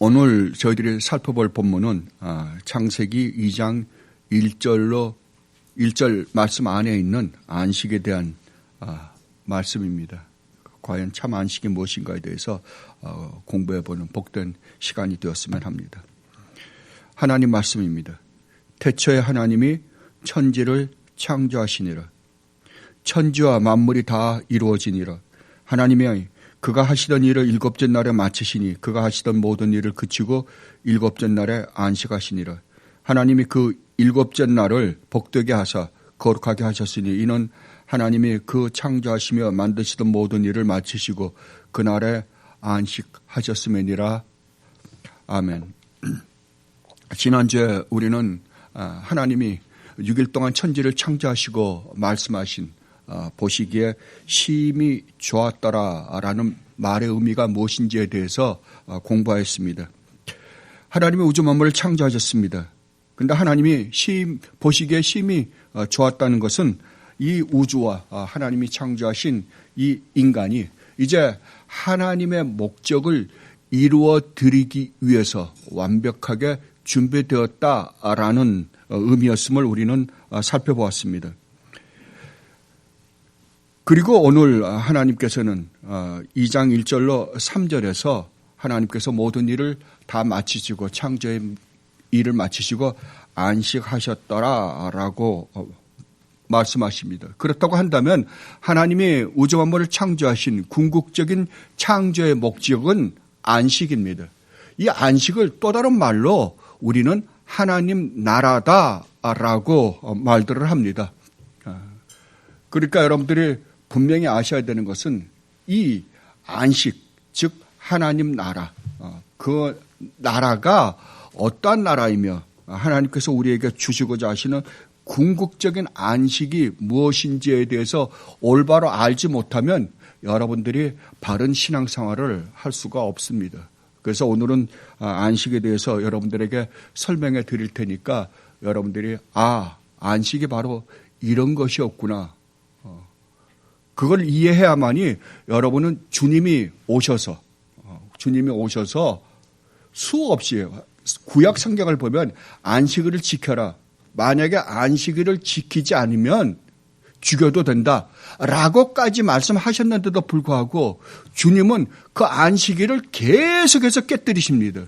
오늘 저희들이 살펴볼 본문은 창세기 2장 1절 말씀 안에 있는 안식에 대한 말씀입니다. 과연 참 안식이 무엇인가에 대해서 공부해보는 복된 시간이 되었으면 합니다. 하나님 말씀입니다. 태초에 하나님이 천지를 창조하시니라. 천지와 만물이 다 이루어지니라. 하나님이 그가 하시던 일을 일곱째 날에 마치시니 그가 하시던 모든 일을 그치고 일곱째 날에 안식하시니라. 하나님이 그 일곱째 날을 복되게 하사 거룩하게 하셨으니 이는 하나님이 그 창조하시며 만드시던 모든 일을 마치시고 그날에 안식하셨음이니라. 아멘. 지난주에 우리는 하나님이 6일 동안 천지를 창조하시고 말씀하신 보시기에 심히 좋았더라라는 말의 의미가 무엇인지에 대해서 공부하였습니다. 하나님이 우주 만물을 창조하셨습니다. 그런데 하나님이 보시기에 심히 좋았다는 것은 이 우주와 하나님이 창조하신 이 인간이 이제 하나님의 목적을 이루어 드리기 위해서 완벽하게 준비되었다라는 의미였음을 우리는 살펴보았습니다. 그리고 오늘 하나님께서는 2장 1절로 3절에서 하나님께서 모든 일을 다 마치시고 창조의 일을 마치시고 안식하셨더라라고 말씀하십니다. 그렇다고 한다면 하나님이 우주 만물을 창조하신 궁극적인 창조의 목적은 안식입니다. 이 안식을 또 다른 말로 우리는 하나님 나라다라고 말들을 합니다. 그러니까 여러분들이 분명히 아셔야 되는 것은 이 안식, 즉 하나님 나라, 그 나라가 어떠한 나라이며 하나님께서 우리에게 주시고자 하시는 궁극적인 안식이 무엇인지에 대해서 올바로 알지 못하면 여러분들이 바른 신앙생활을 할 수가 없습니다. 그래서 오늘은 안식에 대해서 여러분들에게 설명해 드릴 테니까 여러분들이 안식이 바로 이런 것이었구나. 그걸 이해해야만이 여러분은 주님이 오셔서 수없이 구약 성경을 보면 안식일을 지켜라. 만약에 안식일을 지키지 않으면 죽여도 된다라고까지 말씀하셨는데도 불구하고 주님은 그 안식일을 계속해서 깨뜨리십니다.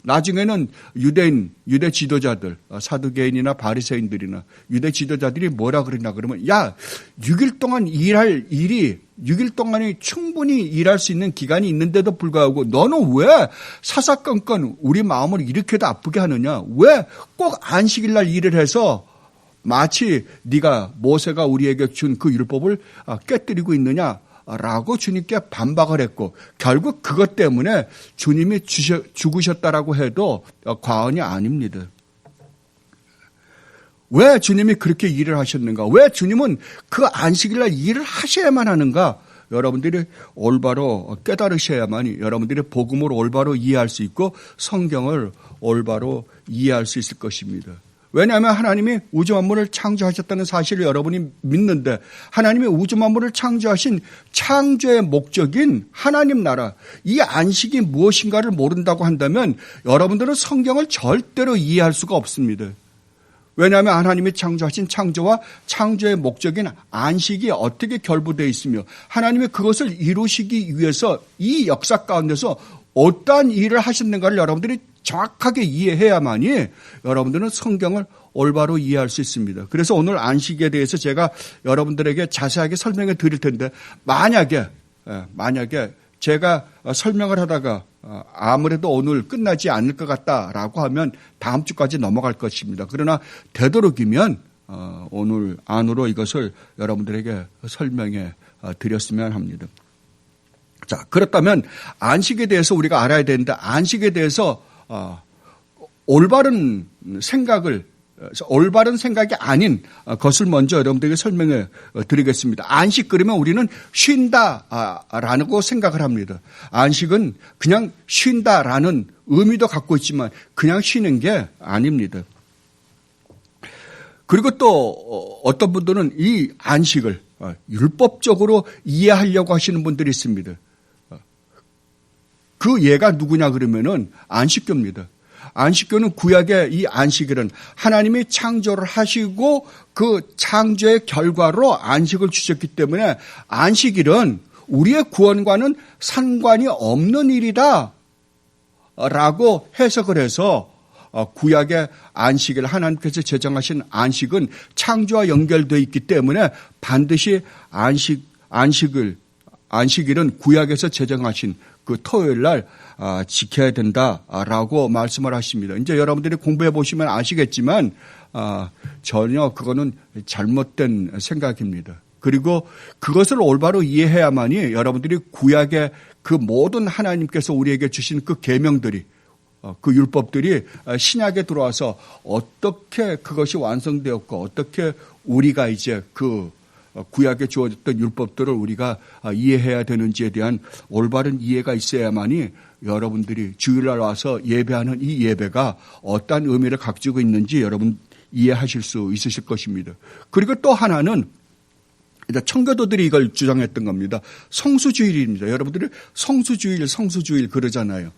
나중에는 유대 지도자들, 사두개인이나 바리새인들이나 유대 지도자들이 뭐라 그러냐 그러면 6일 동안 일할 일이 6일 동안에 충분히 일할 수 있는 기간이 있는데도 불구하고 너는 왜 사사건건 우리 마음을 이렇게도 아프게 하느냐? 왜 꼭 안식일 날 일을 해서 마치 네가 모세가 우리에게 준 그 율법을 깨뜨리고 있느냐라고 주님께 반박을 했고 결국 그것 때문에 주님이 죽으셨다라고 해도 과언이 아닙니다. 왜 주님이 그렇게 일을 하셨는가? 왜 주님은 그 안식일날 일을 하셔야만 하는가? 여러분들이 올바로 깨달으셔야만이 여러분들이 복음을 올바로 이해할 수 있고 성경을 올바로 이해할 수 있을 것입니다. 왜냐하면 하나님이 우주 만물을 창조하셨다는 사실을 여러분이 믿는데 하나님이 우주 만물을 창조하신 창조의 목적인 하나님 나라, 이 안식이 무엇인가를 모른다고 한다면 여러분들은 성경을 절대로 이해할 수가 없습니다. 왜냐하면 하나님이 창조하신 창조와 창조의 목적인 안식이 어떻게 결부되어 있으며 하나님이 그것을 이루시기 위해서 이 역사 가운데서 어떠한 일을 하셨는가를 여러분들이 정확하게 이해해야만이 여러분들은 성경을 올바로 이해할 수 있습니다. 그래서 오늘 안식에 대해서 제가 여러분들에게 자세하게 설명해 드릴 텐데 만약에 제가 설명을 하다가 아무래도 오늘 끝나지 않을 것 같다라고 하면 다음 주까지 넘어갈 것입니다. 그러나 되도록이면 오늘 안으로 이것을 여러분들에게 설명해 드렸으면 합니다. 자, 그렇다면 안식에 대해서 우리가 알아야 되는데 안식에 대해서 올바른 생각이 아닌 것을 먼저 여러분들에게 설명해 드리겠습니다. 안식 그러면 우리는 쉰다라고 생각을 합니다. 안식은 그냥 쉰다라는 의미도 갖고 있지만 그냥 쉬는 게 아닙니다. 그리고 또 어떤 분들은 이 안식을 율법적으로 이해하려고 하시는 분들이 있습니다. 그 예가 누구냐 그러면은 안식교입니다. 안식교는 구약의 이 안식일은 하나님이 창조를 하시고 그 창조의 결과로 안식을 주셨기 때문에 안식일은 우리의 구원과는 상관이 없는 일이다 라고 해석을 해서 구약의 안식일, 하나님께서 제정하신 안식은 창조와 연결되어 있기 때문에 반드시 안식일은 구약에서 제정하신 그 토요일 날 지켜야 된다라고 말씀을 하십니다. 이제 여러분들이 공부해 보시면 아시겠지만 전혀 그거는 잘못된 생각입니다. 그리고 그것을 올바로 이해해야만이 여러분들이 구약의 그 모든 하나님께서 우리에게 주신 그 계명들이 그 율법들이 신약에 들어와서 어떻게 그것이 완성되었고 어떻게 우리가 이제 그 구약에 주어졌던 율법들을 우리가 이해해야 되는지에 대한 올바른 이해가 있어야만이 여러분들이 주일날 와서 예배하는 이 예배가 어떠한 의미를 가지고 있는지 여러분 이해하실 수 있으실 것입니다. 그리고 또 하나는 청교도들이 이걸 주장했던 겁니다. 성수주일입니다. 여러분들이 성수주일 그러잖아요.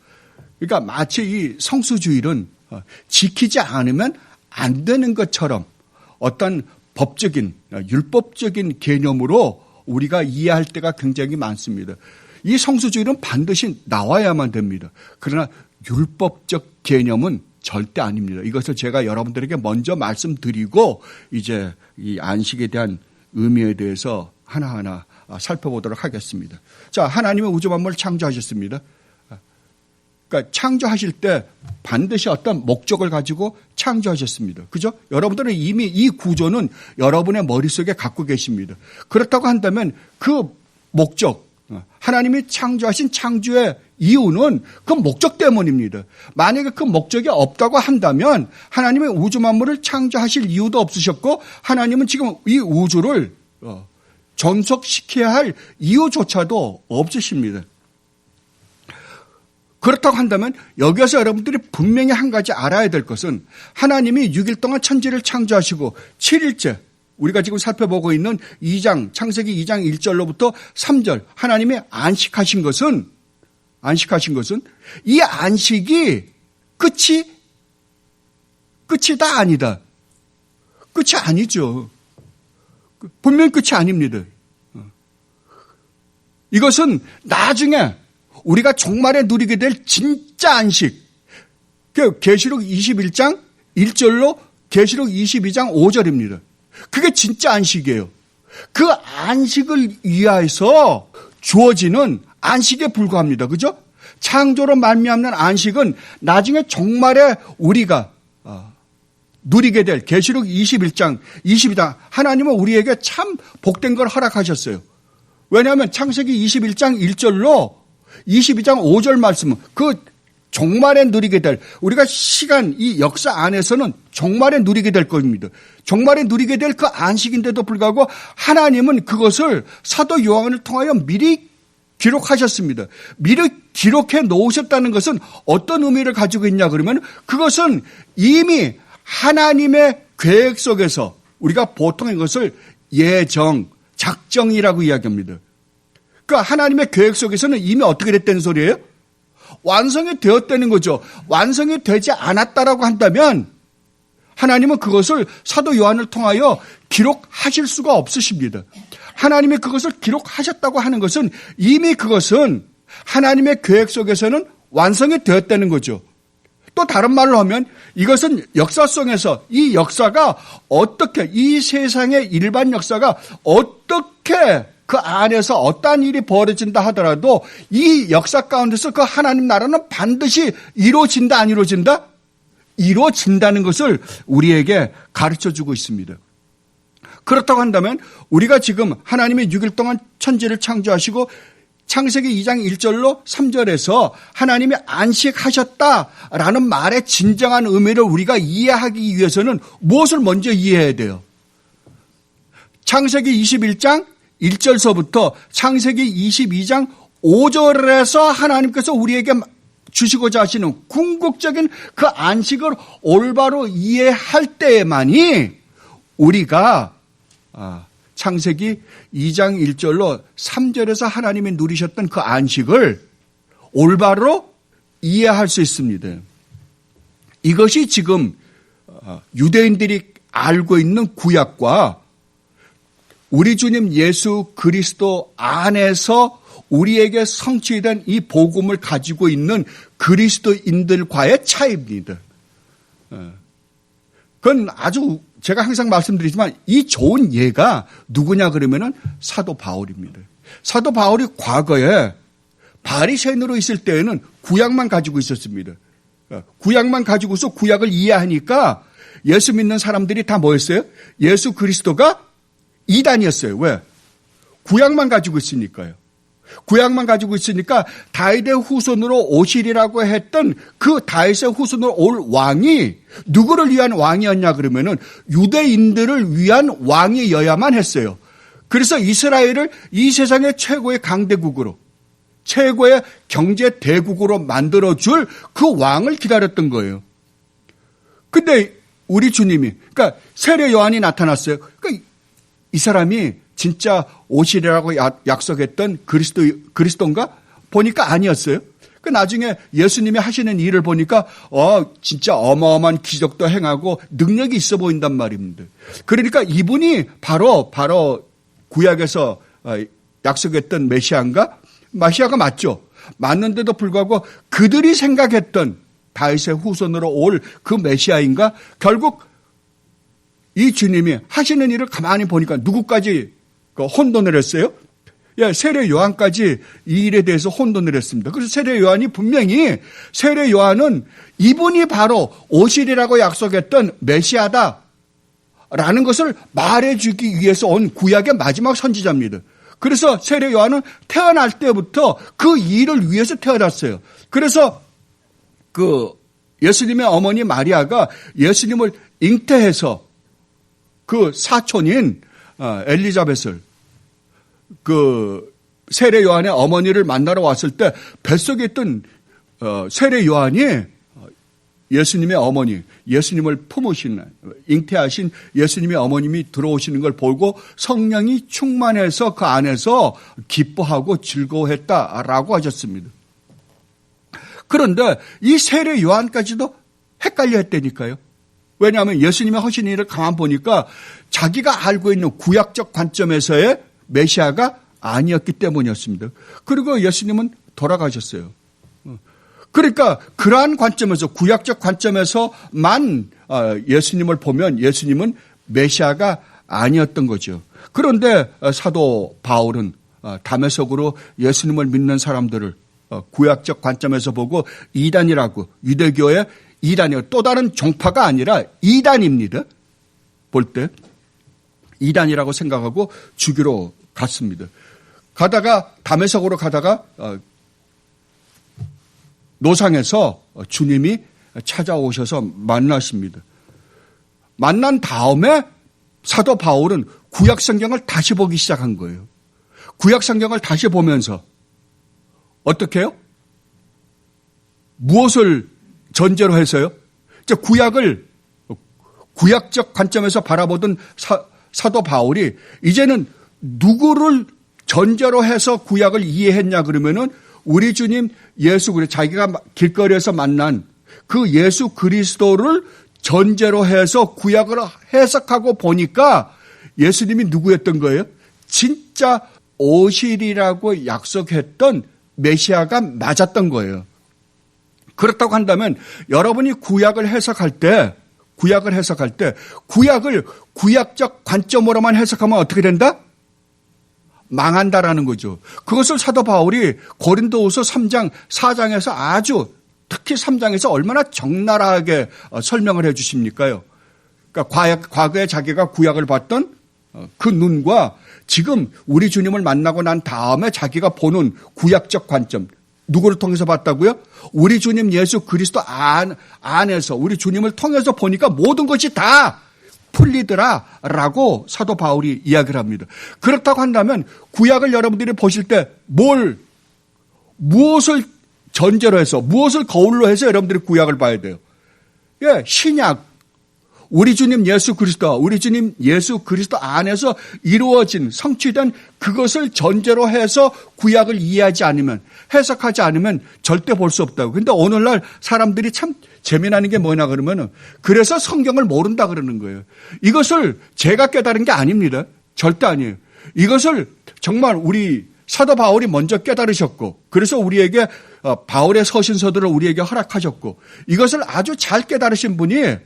그러니까 마치 이 성수주일은 지키지 않으면 안 되는 것처럼 어떤 법적인, 율법적인 개념으로 우리가 이해할 때가 굉장히 많습니다. 이 성수주일은 반드시 나와야만 됩니다. 그러나 율법적 개념은 절대 아닙니다. 이것을 제가 여러분들에게 먼저 말씀드리고 이제 이 안식에 대한 의미에 대해서 하나하나 살펴보도록 하겠습니다. 자, 하나님은 우주 만물을 창조하셨습니다. 그러니까 창조하실 때 반드시 어떤 목적을 가지고 창조하셨습니다. 그죠? 여러분들은 이미 이 구조는 여러분의 머릿속에 갖고 계십니다. 그렇다고 한다면 그 목적, 하나님이 창조하신 창조의 이유는 그 목적 때문입니다. 만약에 그 목적이 없다고 한다면 하나님의 우주 만물을 창조하실 이유도 없으셨고 하나님은 지금 이 우주를 존속시켜야 할 이유조차도 없으십니다. 그렇다고 한다면 여기서 여러분들이 분명히 한 가지 알아야 될 것은 하나님이 6일 동안 천지를 창조하시고 7일째 우리가 지금 살펴보고 있는 창세기 2장 1절로부터 3절 하나님이 안식하신 것은 이 안식이 끝이다 아니다. 끝이 아니죠. 분명히 끝이 아닙니다. 이것은 나중에 우리가 종말에 누리게 될 진짜 안식. 계시록 21장 1절로 계시록 22장 5절입니다. 그게 진짜 안식이에요. 그 안식을 위하여서 주어지는 안식에 불과합니다. 그죠? 창조로 말미암는 안식은 나중에 종말에 우리가 누리게 될 계시록 21장 22장 하나님은 우리에게 참 복된 걸 허락하셨어요. 왜냐하면 창세기 21장 1절로 22장 5절 말씀은 그 종말에 누리게 될 우리가 이 역사 안에서는 종말에 누리게 될 겁니다. 종말에 누리게 될 그 안식인데도 불구하고 하나님은 그것을 사도 요한을 통하여 미리 기록하셨습니다. 미리 기록해 놓으셨다는 것은 어떤 의미를 가지고 있냐 그러면 그것은 이미 하나님의 계획 속에서 우리가 보통 이것을 작정이라고 이야기합니다. 그러니까 하나님의 계획 속에서는 이미 어떻게 됐다는 소리예요? 완성이 되었다는 거죠. 완성이 되지 않았다라고 한다면 하나님은 그것을 사도 요한을 통하여 기록하실 수가 없으십니다. 하나님이 그것을 기록하셨다고 하는 것은 이미 그것은 하나님의 계획 속에서는 완성이 되었다는 거죠. 또 다른 말로 하면 이것은 역사 속에서 이 역사가 어떻게 이 세상의 일반 역사가 어떻게 그 안에서 어떠한 일이 벌어진다 하더라도 이 역사 가운데서 그 하나님 나라는 반드시 이루어진다 안 이루어진다? 이루어진다는 것을 우리에게 가르쳐주고 있습니다. 그렇다고 한다면 우리가 지금 하나님의 6일 동안 천지를 창조하시고 창세기 2장 1절로 3절에서 하나님이 안식하셨다라는 말의 진정한 의미를 우리가 이해하기 위해서는 무엇을 먼저 이해해야 돼요? 창세기 21장 1절서부터 창세기 22장 5절에서 하나님께서 우리에게 주시고자 하시는 궁극적인 그 안식을 올바로 이해할 때에만이 우리가 창세기 2장 1절로 3절에서 하나님이 누리셨던 그 안식을 올바로 이해할 수 있습니다. 이것이 지금 유대인들이 알고 있는 구약과 우리 주님 예수 그리스도 안에서 우리에게 성취된 이 복음을 가지고 있는 그리스도인들과의 차이입니다. 그건 아주 제가 항상 말씀드리지만 이 좋은 예가 누구냐 그러면은 사도 바울입니다. 사도 바울이 과거에 바리새인으로 있을 때에는 구약만 가지고 있었습니다. 구약만 가지고서 구약을 이해하니까 예수 믿는 사람들이 다 뭐였어요? 예수 그리스도가 이단이었어요. 왜? 구약만 가지고 있으니까요. 구약만 가지고 있으니까 다윗의 후손으로 오시리라고 했던 그 다윗의 후손으로 올 왕이 누구를 위한 왕이었냐 그러면은 유대인들을 위한 왕이어야만 했어요. 그래서 이스라엘을 이 세상의 최고의 강대국으로 최고의 경제 대국으로 만들어줄 그 왕을 기다렸던 거예요. 근데 우리 주님이, 그러니까 세례 요한이 나타났어요. 그러니까 이 사람이 진짜 오시리라고 약속했던 그리스도인가? 보니까 아니었어요. 그 나중에 예수님이 하시는 일을 보니까 진짜 어마어마한 기적도 행하고 능력이 있어 보인단 말입니다. 그러니까 이분이 바로 구약에서 약속했던 메시아인가? 메시아가 맞죠. 맞는데도 불구하고 그들이 생각했던 다윗의 후손으로 올 그 메시아인가? 결국 이 주님이 하시는 일을 가만히 보니까 누구까지 혼돈을 했어요? 세례 요한까지 이 일에 대해서 혼돈을 했습니다. 그래서 세례 요한이 분명히 세례 요한은 이분이 바로 오시리라고 약속했던 메시아다라는 것을 말해주기 위해서 온 구약의 마지막 선지자입니다. 그래서 세례 요한은 태어날 때부터 그 일을 위해서 태어났어요. 그래서 그 예수님의 어머니 마리아가 예수님을 잉태해서 그 사촌인 엘리자벳을 그 세례 요한의 어머니를 만나러 왔을 때 뱃속에 있던 세례 요한이 예수님의 어머니, 예수님을 품으신 잉태하신 예수님의 어머님이 들어오시는 걸 보고 성령이 충만해서 그 안에서 기뻐하고 즐거워했다라고 하셨습니다. 그런데 이 세례 요한까지도 헷갈려 했다니까요. 왜냐하면 예수님의 하신 일을 가만 보니까 자기가 알고 있는 구약적 관점에서의 메시아가 아니었기 때문이었습니다. 그리고 예수님은 돌아가셨어요. 그러니까 그러한 관점에서 구약적 관점에서만 예수님을 보면 예수님은 메시아가 아니었던 거죠. 그런데 사도 바울은 다메섹으로 예수님을 믿는 사람들을 구약적 관점에서 보고 이단이라고, 유대교의 이단이요. 또 다른 종파가 아니라 이단입니다. 볼 때 이단이라고 생각하고 죽이러 갔습니다. 가다가 다메섹으로 가다가 노상에서 주님이 찾아오셔서 만나십니다. 만난 다음에 사도 바울은 구약 성경을 다시 보기 시작한 거예요. 구약 성경을 다시 보면서 어떻게 해요? 무엇을 전제로 해서요? 구약을 구약적 관점에서 바라보던 사도 바울이 이제는 누구를 전제로 해서 구약을 이해했냐 그러면은 우리 주님 예수 그리스도, 자기가 길거리에서 만난 그 예수 그리스도를 전제로 해서 구약을 해석하고 보니까 예수님이 누구였던 거예요? 진짜 오시리라고 약속했던 메시아가 맞았던 거예요. 그렇다고 한다면 여러분이 구약을 해석할 때 구약을 구약적 관점으로만 해석하면 어떻게 된다? 망한다라는 거죠. 그것을 사도 바울이 고린도후서 3장, 4장에서 아주 특히 3장에서 얼마나 적나라하게 설명을 해 주십니까요? 그러니까 과거에 자기가 구약을 봤던 그 눈과 지금 우리 주님을 만나고 난 다음에 자기가 보는 구약적 관점, 누구를 통해서 봤다고요? 우리 주님 예수 그리스도 안에서 우리 주님을 통해서 보니까 모든 것이 다 풀리더라라고 사도 바울이 이야기를 합니다. 그렇다고 한다면 구약을 여러분들이 보실 때 무엇을 전제로 해서 무엇을 거울로 해서 여러분들이 구약을 봐야 돼요? 신약. 우리 주님 예수 그리스도 안에서 이루어진 성취된 그것을 전제로 해서 구약을 이해하지 않으면, 해석하지 않으면 절대 볼 수 없다고. 근데 오늘날 사람들이 참 재미나는 게 뭐냐 그러면은, 그래서 성경을 모른다 그러는 거예요. 이것을 제가 깨달은 게 아닙니다. 절대 아니에요. 이것을 정말 우리 사도 바울이 먼저 깨달으셨고, 그래서 우리에게 바울의 서신서들을 우리에게 허락하셨고, 이것을 아주 잘 깨달으신 분이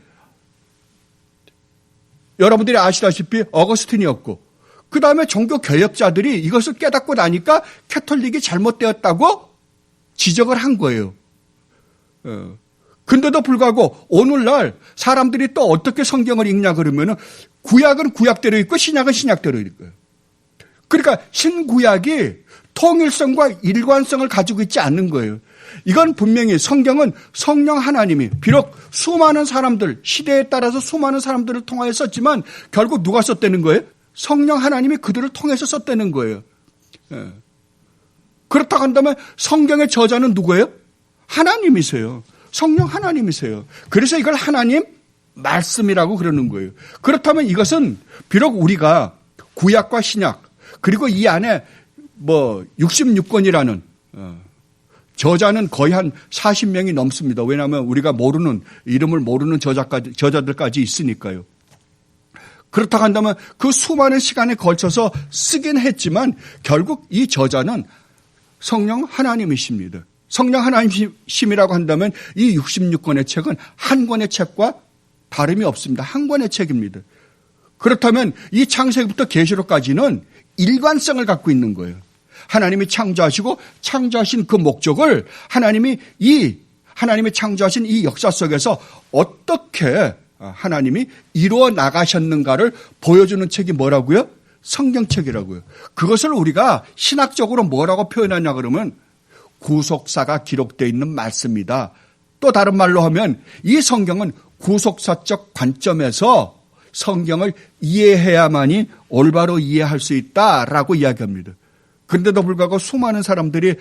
여러분들이 아시다시피 어거스틴이었고, 그 다음에 종교 개혁자들이 이것을 깨닫고 나니까 캐톨릭이 잘못되었다고 지적을 한 거예요. 근데도 불구하고 오늘날 사람들이 또 어떻게 성경을 읽냐 그러면은, 구약은 구약대로 읽고 신약은 신약대로 읽어요. 그러니까 신구약이 통일성과 일관성을 가지고 있지 않는 거예요. 이건 분명히 성경은 성령 하나님이, 비록 수많은 사람들, 시대에 따라서 수많은 사람들을 통하여 썼지만 결국 누가 썼다는 거예요? 성령 하나님이 그들을 통해서 썼다는 거예요. 그렇다고 한다면 성경의 저자는 누구예요? 하나님이세요. 성령 하나님이세요. 그래서 이걸 하나님 말씀이라고 그러는 거예요. 그렇다면 이것은 비록 우리가 구약과 신약, 그리고 이 안에 66권이라는 저자는 거의 한 40명이 넘습니다. 왜냐하면 우리가 이름을 모르는 저자들까지 있으니까요. 그렇다고 한다면 그 수많은 시간에 걸쳐서 쓰긴 했지만 결국 이 저자는 성령 하나님이십니다. 성령 하나님이심이라고 한다면 이 66권의 책은 한 권의 책과 다름이 없습니다. 한 권의 책입니다. 그렇다면 이 창세기부터 계시록까지는 일관성을 갖고 있는 거예요. 하나님이 창조하시고 창조하신 그 목적을 하나님이 창조하신 이 역사 속에서 어떻게 하나님이 이루어 나가셨는가를 보여주는 책이 뭐라고요? 성경책이라고요. 그것을 우리가 신학적으로 뭐라고 표현하냐 그러면 구속사가 기록되어 있는 말씀이다. 또 다른 말로 하면 이 성경은 구속사적 관점에서 성경을 이해해야만이 올바로 이해할 수 있다라고 이야기합니다. 그런데도 불구하고 수많은 사람들이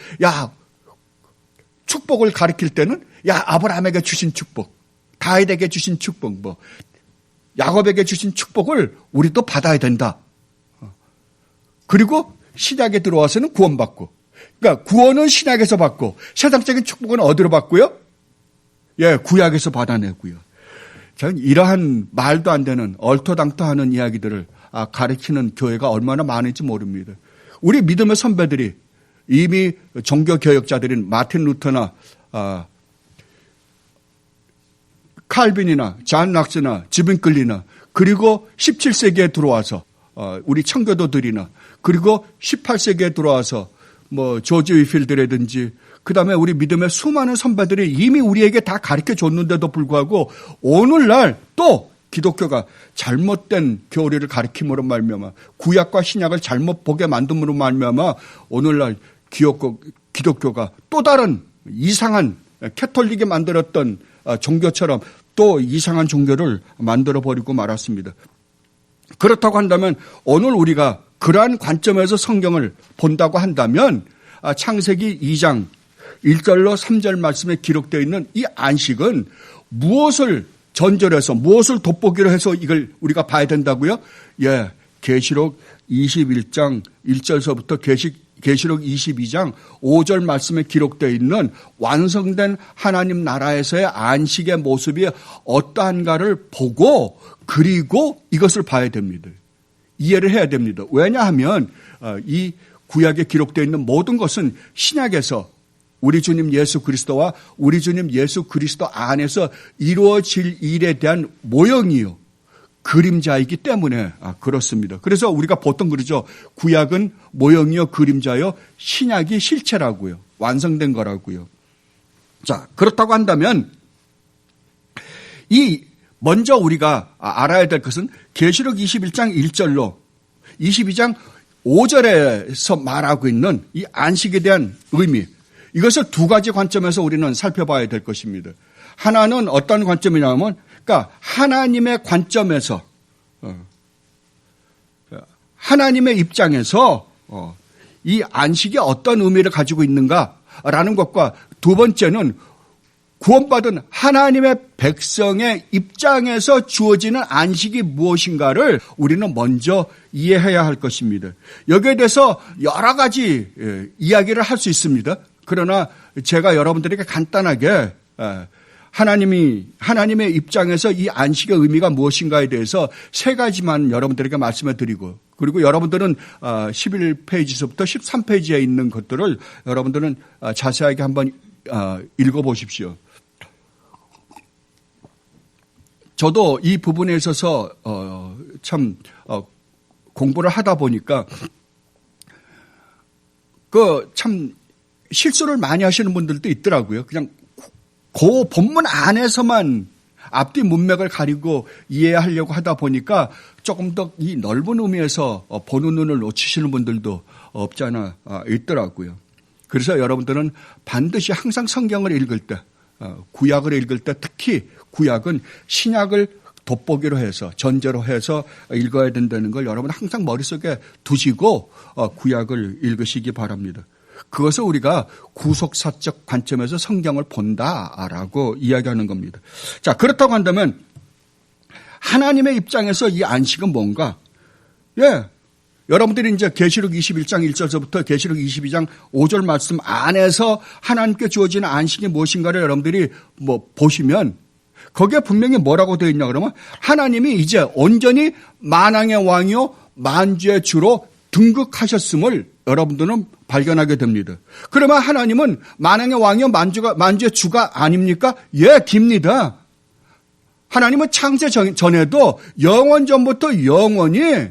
축복을 가리킬 때는 아브라함에게 주신 축복, 다윗에게 주신 축복, 야곱에게 주신 축복을 우리도 받아야 된다. 그리고 신약에 들어와서는 구원받고, 그러니까 구원은 신약에서 받고 세상적인 축복은 어디로 받고요? 구약에서 받아내고요. 저는 이러한 말도 안 되는 얼토당토하는 이야기들을 가르치는 교회가 얼마나 많은지 모릅니다. 우리 믿음의 선배들이 이미 종교개혁자들인 마틴 루터나 칼빈이나 잔 락스나 지빈클리나, 그리고 17세기에 들어와서 우리 청교도들이나, 그리고 18세기에 들어와서 조지 위필드라든지, 그 다음에 우리 믿음의 수많은 선배들이 이미 우리에게 다 가르쳐 줬는데도 불구하고 오늘날 또 기독교가 잘못된 교리를 가르침으로 말미암아, 구약과 신약을 잘못 보게 만듦으로 말미암아 오늘날 기독교가 또 다른 이상한, 캐톨릭이 만들었던 종교처럼 또 이상한 종교를 만들어버리고 말았습니다. 그렇다고 한다면 오늘 우리가 그러한 관점에서 성경을 본다고 한다면 창세기 2장 1절로 3절 말씀에 기록되어 있는 이 안식은 무엇을 전절해서, 무엇을 돋보기로 해서 이걸 우리가 봐야 된다고요? 계시록 21장 1절서부터 계시록 22장 5절 말씀에 기록되어 있는 완성된 하나님 나라에서의 안식의 모습이 어떠한가를 보고, 그리고 이것을 봐야 됩니다. 이해를 해야 됩니다. 왜냐하면 이 구약에 기록되어 있는 모든 것은 신약에서 우리 주님 예수 그리스도와 우리 주님 예수 그리스도 안에서 이루어질 일에 대한 모형이요, 그림자이기 때문에 그렇습니다. 그래서 우리가 보통 그러죠. 구약은 모형이요 그림자요, 신약이 실체라고요, 완성된 거라고요. 자, 그렇다고 한다면 먼저 우리가 알아야 될 것은 계시록 21장 1절로 22장 5절에서 말하고 있는 이 안식에 대한 의미, 이것을 두 가지 관점에서 우리는 살펴봐야 될 것입니다. 하나는 어떤 관점이냐면, 그러니까 하나님의 관점에서, 하나님의 입장에서 이 안식이 어떤 의미를 가지고 있는가라는 것과, 두 번째는 구원받은 하나님의 백성의 입장에서 주어지는 안식이 무엇인가를 우리는 먼저 이해해야 할 것입니다. 여기에 대해서 여러 가지 이야기를 할 수 있습니다. 그러나 제가 여러분들에게 간단하게 하나님의 입장에서 이 안식의 의미가 무엇인가에 대해서 세 가지만 여러분들에게 말씀을 드리고, 그리고 여러분들은 11페이지서부터 13페이지에 있는 것들을 여러분들은 자세하게 한번 읽어보십시오. 저도 이 부분에 있어서 참 공부를 하다 보니까 참 실수를 많이 하시는 분들도 있더라고요. 그냥 그 본문 안에서만 앞뒤 문맥을 가리고 이해하려고 하다 보니까 조금 더 이 넓은 의미에서 보는 눈을 놓치시는 분들도 없지 않아 있더라고요. 그래서 여러분들은 반드시 항상 성경을 읽을 때, 구약을 읽을 때 특히 구약은 신약을 돋보기로 해서 전제로 해서 읽어야 된다는 걸 여러분 항상 머릿속에 두시고 구약을 읽으시기 바랍니다. 그것을 우리가 구속사적 관점에서 성경을 본다라고 이야기하는 겁니다. 자, 그렇다고 한다면 하나님의 입장에서 이 안식은 뭔가? 여러분들이 이제 계시록 21장 1절서부터 계시록 22장 5절 말씀 안에서 하나님께 주어지는 안식이 무엇인가를 여러분들이 보시면 거기에 분명히 뭐라고 되어 있냐 그러면 하나님이 이제 온전히 만왕의 왕이요 만주의 주로 등극하셨음을 여러분들은 발견하게 됩니다. 그러면 하나님은 만왕의 왕이요 만주의 주가 아닙니까? 깁니다. 하나님은 창세 전에도 영원 전부터 영원히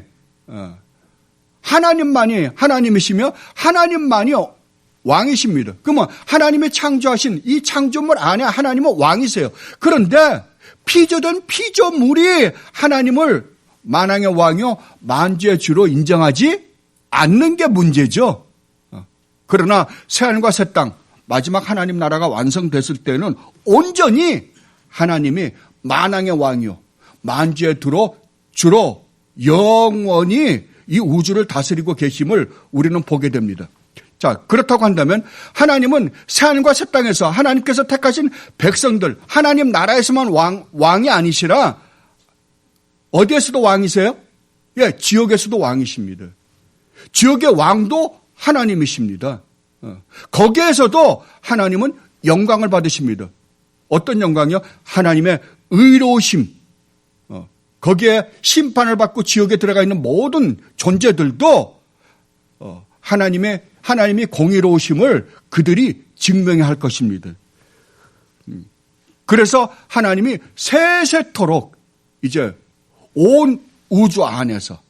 하나님만이 하나님이시며 하나님만이 왕이십니다. 그러면 하나님이 창조하신 이 창조물 안에 하나님은 왕이세요. 그런데 피조된 피조물이 하나님을 만왕의 왕이요 만주의 주로 인정하지 않는 게 문제죠. 그러나 새하늘과 새 땅 마지막 하나님 나라가 완성됐을 때는 온전히 하나님이 만왕의 왕이요 만주의 주로 영원히 이 우주를 다스리고 계심을 우리는 보게 됩니다. 자, 그렇다고 한다면 하나님은 새하늘과 새 땅에서 하나님께서 택하신 백성들, 하나님 나라에서만 왕이 아니시라 어디에서도 왕이세요? 지옥에서도 왕이십니다. 지옥의 왕도 하나님이십니다. 거기에서도 하나님은 영광을 받으십니다. 어떤 영광이요? 하나님의 의로우심. 거기에 심판을 받고 지옥에 들어가 있는 모든 존재들도 하나님이 공의로우심을 그들이 증명해야 할 것입니다. 그래서 하나님이 세세토록 이제 온 우주 안에서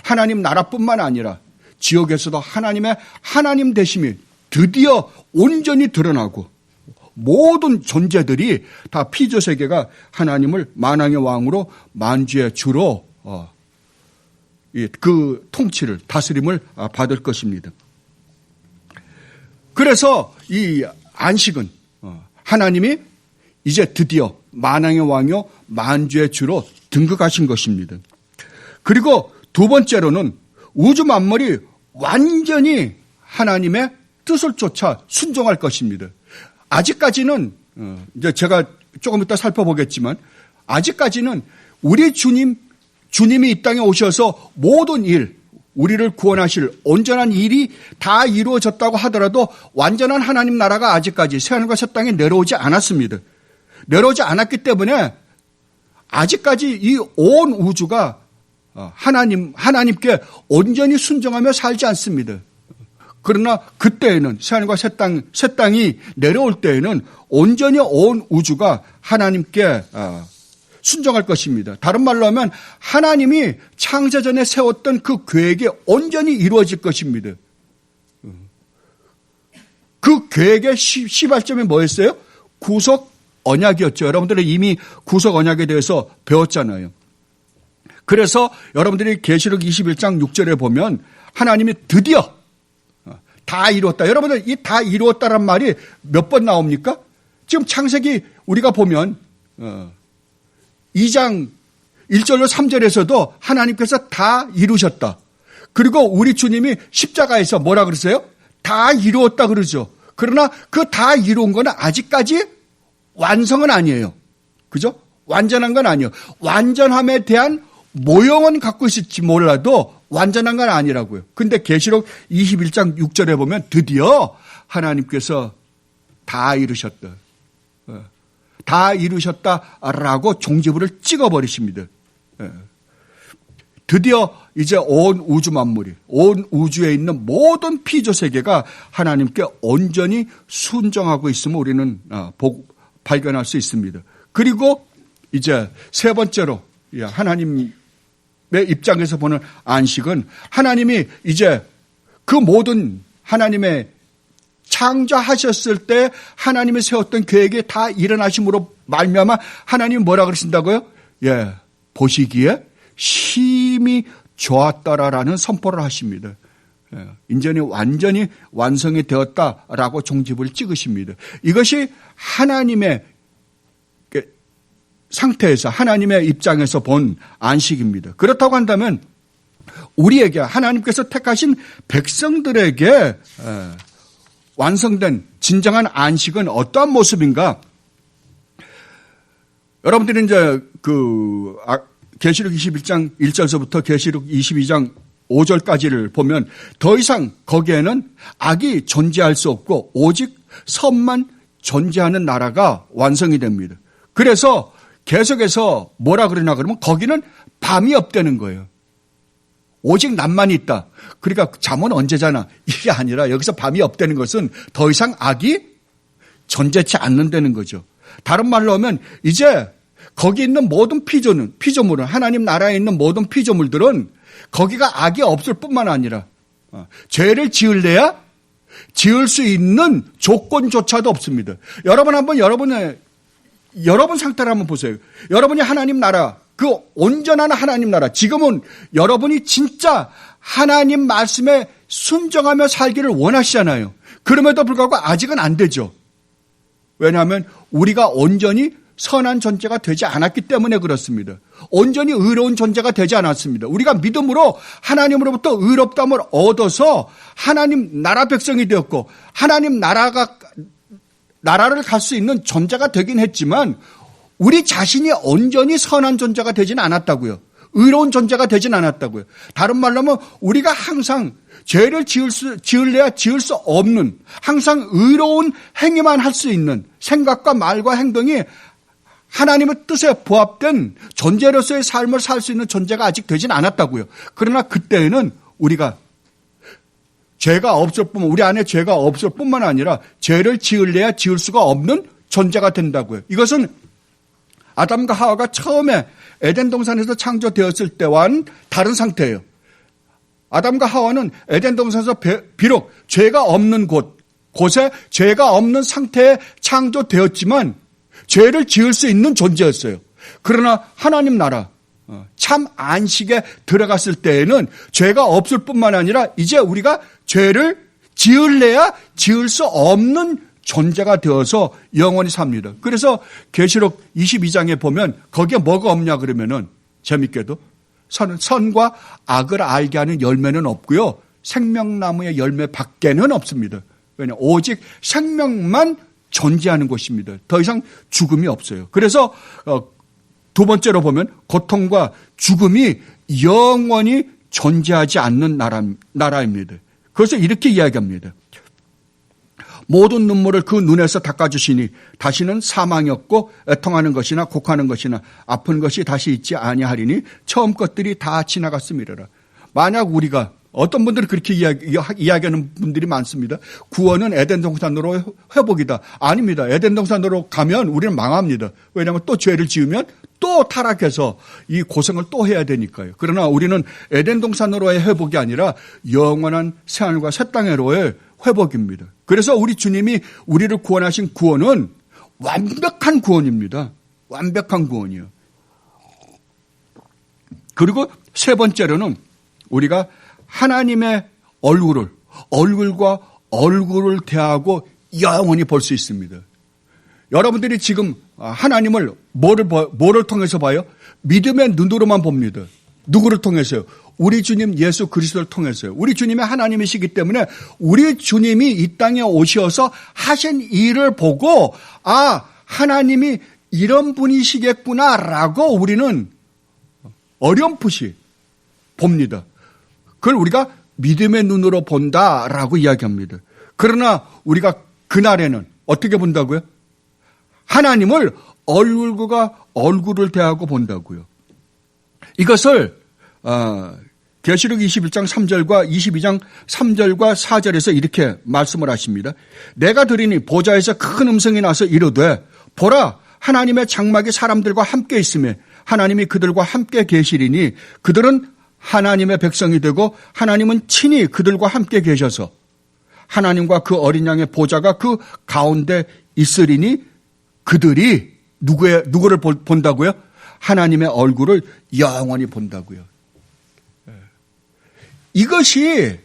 하나님 나라뿐만 아니라 지옥에서도 하나님의 하나님 되심이 드디어 온전히 드러나고 모든 존재들이 다 피조 세계가 하나님을 만왕의 왕으로 만주의 주로 그 통치를 다스림을 받을 것입니다. 그래서 이 안식은 하나님이 이제 드디어 만왕의 왕이요 만주의 주로 등극하신 것입니다. 그리고 두 번째로는 우주 만물이 완전히 하나님의 뜻을 쫓아 순종할 것입니다. 아직까지는 이제 제가 조금 이따 살펴보겠지만 아직까지는 우리 주님이 이 땅에 오셔서 모든 일, 우리를 구원하실 온전한 일이 다 이루어졌다고 하더라도 완전한 하나님 나라가 아직까지 새하늘과 새 땅에 내려오지 않았습니다. 내려오지 않았기 때문에 아직까지 이 온 우주가 하나님께 온전히 순종하며 살지 않습니다. 그러나 그때에는 새하늘과 새 땅이 내려올 때에는 온전히 온 우주가 하나님께 순종할 것입니다. 다른 말로 하면 하나님이 창세전에 세웠던 그 계획이 온전히 이루어질 것입니다. 그 계획의 시발점이 뭐였어요? 구속 언약이었죠. 여러분들은 이미 구속 언약에 대해서 배웠잖아요. 그래서 여러분들이 계시록 21장 6절에 보면 하나님이 드디어 다 이루었다. 여러분들 이 다 이루었다란 말이 몇 번 나옵니까? 지금 창세기 우리가 보면 2장 1절로 3절에서도 하나님께서 다 이루셨다. 그리고 우리 주님이 십자가에서 뭐라 그러세요? 다 이루었다 그러죠. 그러나 그 다 이루은 거는 아직까지 완성은 아니에요. 그죠? 완전한 건 아니에요. 완전함에 대한 모형은 갖고 있을지 몰라도 완전한 건 아니라고요. 근데 계시록 21장 6절에 보면 드디어 하나님께서 다 이루셨다. 다 이루셨다라고 종지부를 찍어버리십니다. 드디어 이제 온 우주 만물이, 온 우주에 있는 모든 피조 세계가 하나님께 온전히 순종하고 있음을 우리는 발견할 수 있습니다. 그리고 이제 세 번째로 하나님의 입장에서 보는 안식은 하나님이 이제 그 모든 하나님의 창조하셨을 때 하나님이 세웠던 계획이 다 일어나심으로 말미암아 하나님이 뭐라 그러신다고요? 보시기에 심히 좋았더라라는 선포를 하십니다. 인전이 완전히 완성이 되었다라고 종지부를 찍으십니다. 이것이 하나님의 상태에서 하나님의 입장에서 본 안식입니다. 그렇다고 한다면 우리에게 하나님께서 택하신 백성들에게 완성된 진정한 안식은 어떠한 모습인가? 여러분들이 이제 계시록 21장 1절서부터 계시록 22장 5절까지를 보면 더 이상 거기에는 악이 존재할 수 없고 오직 선만 존재하는 나라가 완성이 됩니다. 그래서 계속해서 뭐라 그러나 그러면 거기는 밤이 없다는 거예요. 오직 낮만 있다. 그러니까 잠은 언제 자나 이게 아니라 여기서 밤이 없다는 것은 더 이상 악이 존재치 않는다는 거죠. 다른 말로 하면 이제 거기 있는 모든 피조물은 하나님 나라에 있는 모든 피조물들은 거기가 악이 없을 뿐만 아니라 죄를 지을래야 지을 수 있는 조건조차도 없습니다. 여러분 한번 여러분 상태를 한번 보세요. 여러분이 하나님 나라, 그 온전한 하나님 나라, 지금은 여러분이 진짜 하나님 말씀에 순종하며 살기를 원하시잖아요. 그럼에도 불구하고 아직은 안 되죠. 왜냐하면 우리가 온전히 선한 존재가 되지 않았기 때문에 그렇습니다. 온전히 의로운 존재가 되지 않았습니다. 우리가 믿음으로 하나님으로부터 의롭다함을 얻어서 하나님 나라 백성이 되었고 하나님 나라를 갈 수 있는 존재가 되긴 했지만 우리 자신이 온전히 선한 존재가 되지는 않았다고요. 의로운 존재가 되진 않았다고요. 다른 말로 하면 우리가 항상 죄를 지을래야 지을 수 없는 항상 의로운 행위만 할 수 있는 생각과 말과 행동이 하나님의 뜻에 부합된 존재로서의 삶을 살 수 있는 존재가 아직 되진 않았다고요. 그러나 그때에는 우리가 죄가 없을 뿐만 우리 안에 죄가 없을 뿐만 아니라 죄를 지을래야 지을 수가 없는 존재가 된다고요. 이것은 아담과 하와가 처음에 에덴 동산에서 창조되었을 때와는 다른 상태예요. 아담과 하와는 에덴 동산에서 비록 죄가 없는 곳에 죄가 없는 상태에 창조되었지만 죄를 지을 수 있는 존재였어요. 그러나 하나님 나라 참 안식에 들어갔을 때에는 죄가 없을 뿐만 아니라 이제 우리가 죄를 지을래야 지을 수 없는 존재가 되어서 영원히 삽니다. 그래서 계시록 22장에 보면 거기에 뭐가 없냐 그러면은 재밌게도 선과 악을 알게 하는 열매는 없고요. 생명나무의 열매 밖에는 없습니다. 왜냐 오직 생명만 존재하는 곳입니다. 더 이상 죽음이 없어요. 그래서 두 번째로 보면 고통과 죽음이 영원히 존재하지 않는 나라입니다. 그래서 이렇게 이야기합니다. 모든 눈물을 그 눈에서 닦아주시니 다시는 사망이 없고 애통하는 것이나 곡하는 것이나 아픈 것이 다시 있지 아니하리니 처음 것들이 다 지나갔음이라라. 만약 우리가 어떤 분들은 그렇게 이야기하는 분들이 많습니다. 구원은 에덴 동산으로 회복이다. 아닙니다. 에덴 동산으로 가면 우리는 망합니다. 왜냐하면 또 죄를 지으면 또 타락해서 이 고생을 또 해야 되니까요. 그러나 우리는 에덴 동산으로의 회복이 아니라 영원한 새하늘과 새 땅으로의 회복입니다. 그래서 우리 주님이 우리를 구원하신 구원은 완벽한 구원입니다. 완벽한 구원이요. 그리고 세 번째로는 우리가 하나님의 얼굴과 얼굴을 대하고 영원히 볼 수 있습니다. 여러분들이 지금 하나님을 뭐를 통해서 봐요? 믿음의 눈으로만 봅니다. 누구를 통해서요? 우리 주님 예수 그리스도를 통해서요. 우리 주님이 하나님이시기 때문에 우리 주님이 이 땅에 오셔서 하신 일을 보고 하나님이 이런 분이시겠구나라고 우리는 어렴풋이 봅니다. 그걸 우리가 믿음의 눈으로 본다라고 이야기합니다. 그러나 우리가 그날에는 어떻게 본다고요? 하나님을 얼굴과 얼굴을 대하고 본다고요. 이것을 계시록 21장 3절과 22장 3절과 4절에서 이렇게 말씀을 하십니다. 내가 들으니 보좌에서 큰 음성이 나서 이르되 보라 하나님의 장막이 사람들과 함께 있으며 하나님이 그들과 함께 계시리니 그들은 하나님의 백성이 되고 하나님은 친히 그들과 함께 계셔서 하나님과 그 어린 양의 보좌가 그 가운데 있으리니 그들이 누구를 본다고요? 하나님의 얼굴을 영원히 본다고요. 이것이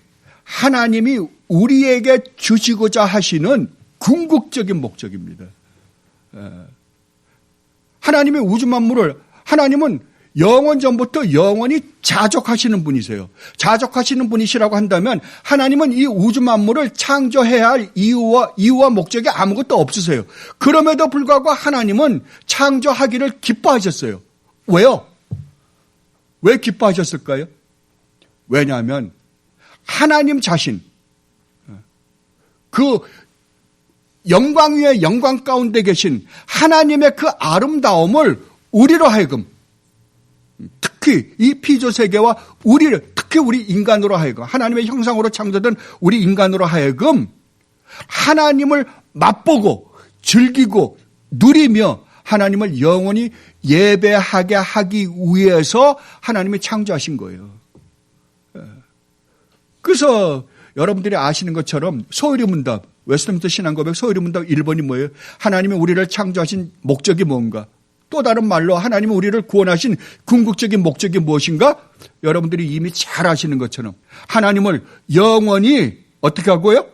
하나님이 우리에게 주시고자 하시는 궁극적인 목적입니다. 하나님의 우주 만물을 하나님은 영원 전부터 영원히 자족하시는 분이세요. 자족하시는 분이시라고 한다면 하나님은 이 우주 만물을 창조해야 할 이유와 목적이 아무것도 없으세요. 그럼에도 불구하고 하나님은 창조하기를 기뻐하셨어요. 왜요? 왜 기뻐하셨을까요? 왜냐하면 하나님 자신 그 영광 위에 영광 가운데 계신 하나님의 그 아름다움을 우리로 하여금 특히 이 피조 세계와 특히 우리 인간으로 하여금 하나님의 형상으로 창조된 우리 인간으로 하여금 하나님을 맛보고 즐기고 누리며 하나님을 영원히 예배하게 하기 위해서 하나님이 창조하신 거예요. 그래서 여러분들이 아시는 것처럼 소요리 문답, 웨스트민스터 신앙고백 소요리 문답 1번이 뭐예요? 하나님이 우리를 창조하신 목적이 뭔가? 또 다른 말로 하나님이 우리를 구원하신 궁극적인 목적이 무엇인가? 여러분들이 이미 잘 아시는 것처럼 하나님을 영원히 어떻게 하고요?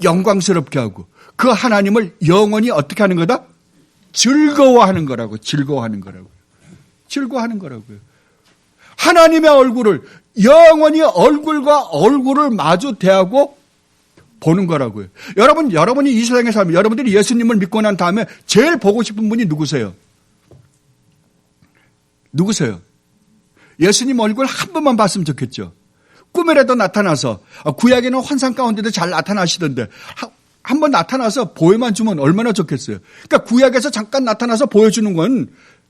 영광스럽게 하고 그 하나님을 영원히 어떻게 하는 거다? 즐거워하는 거라고요. 하나님의 얼굴을 영원히 얼굴과 얼굴을 마주 대하고 보는 거라고요. 여러분이 이 세상에 살면 여러분들이 예수님을 믿고 난 다음에 제일 보고 싶은 분이 누구세요? 예수님 얼굴 한 번만 봤으면 좋겠죠. 꿈에라도 나타나서 구약에는 환상 가운데도 잘 나타나시던데 한 번 나타나서 보여만 주면 얼마나 좋겠어요. 그러니까 구약에서 잠깐 나타나서 보여주는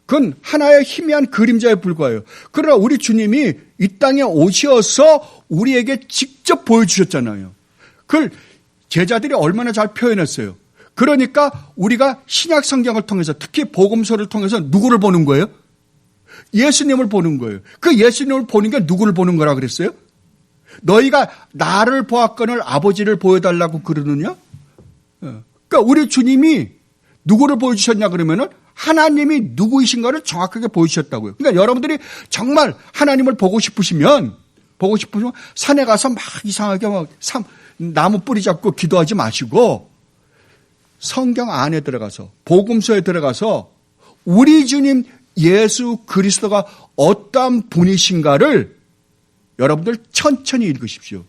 그건 하나의 희미한 그림자에 불과해요. 그러나 우리 주님이 이 땅에 오셔서 우리에게 직접 보여주셨잖아요. 그걸 제자들이 얼마나 잘 표현했어요. 그러니까 우리가 신약 성경을 통해서 특히 복음서를 통해서 누구를 보는 거예요? 예수님을 보는 거예요. 그 예수님을 보는 게 누구를 보는 거라 그랬어요? 너희가 나를 보았거늘 아버지를 보여달라고 그러느냐? 그러니까 우리 주님이 누구를 보여주셨냐 그러면은 하나님이 누구이신가를 정확하게 보여주셨다고요. 그러니까 여러분들이 정말 하나님을 보고 싶으시면 산에 가서 막 이상하게 나무 뿌리 잡고 기도하지 마시고 성경 안에 들어가서 복음서에 들어가서 우리 주님 예수 그리스도가 어떤 분이신가를 여러분들 천천히 읽으십시오.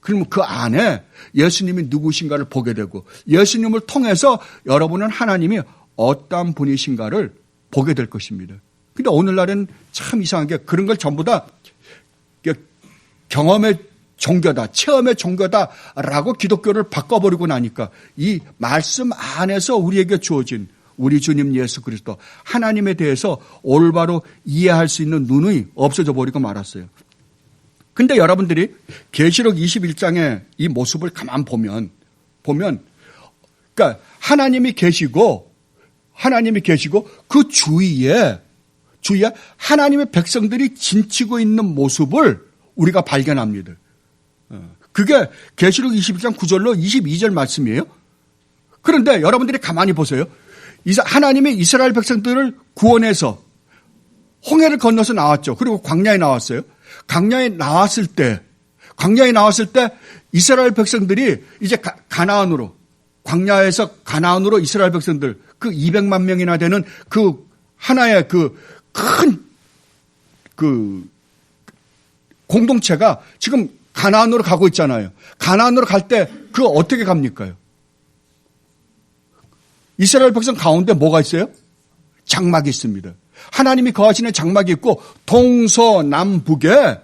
그러면 그 안에 예수님이 누구신가를 보게 되고 예수님을 통해서 여러분은 하나님이 어떤 분이신가를 보게 될 것입니다. 근데 오늘날은 참 이상하게 그런 걸 전부 다 경험의 종교다, 체험의 종교다라고 기독교를 바꿔버리고 나니까 이 말씀 안에서 우리에게 주어진 우리 주님 예수 그리스도 하나님에 대해서 올바로 이해할 수 있는 눈이 없어져 버리고 말았어요. 근데 여러분들이 계시록 21장의 이 모습을 가만 보면 그러니까 하나님이 계시고 그 주위에 하나님의 백성들이 진치고 있는 모습을 우리가 발견합니다. 그게 계시록 21장 9절로 22절 말씀이에요. 그런데 여러분들이 가만히 보세요. 하나님이 이스라엘 백성들을 구원해서 홍해를 건너서 나왔죠. 그리고 광야에 나왔어요. 광야에 나왔을 때 이스라엘 백성들이 이제 광야에서 가나안으로 이스라엘 백성들 그 200만 명이나 되는 그 하나의 그 큰 공동체가 지금 가나안으로 가고 있잖아요. 가나안으로 갈 때 어떻게 갑니까요? 이스라엘 백성 가운데 뭐가 있어요? 장막이 있습니다. 하나님이 거하시는 장막이 있고 동서남북에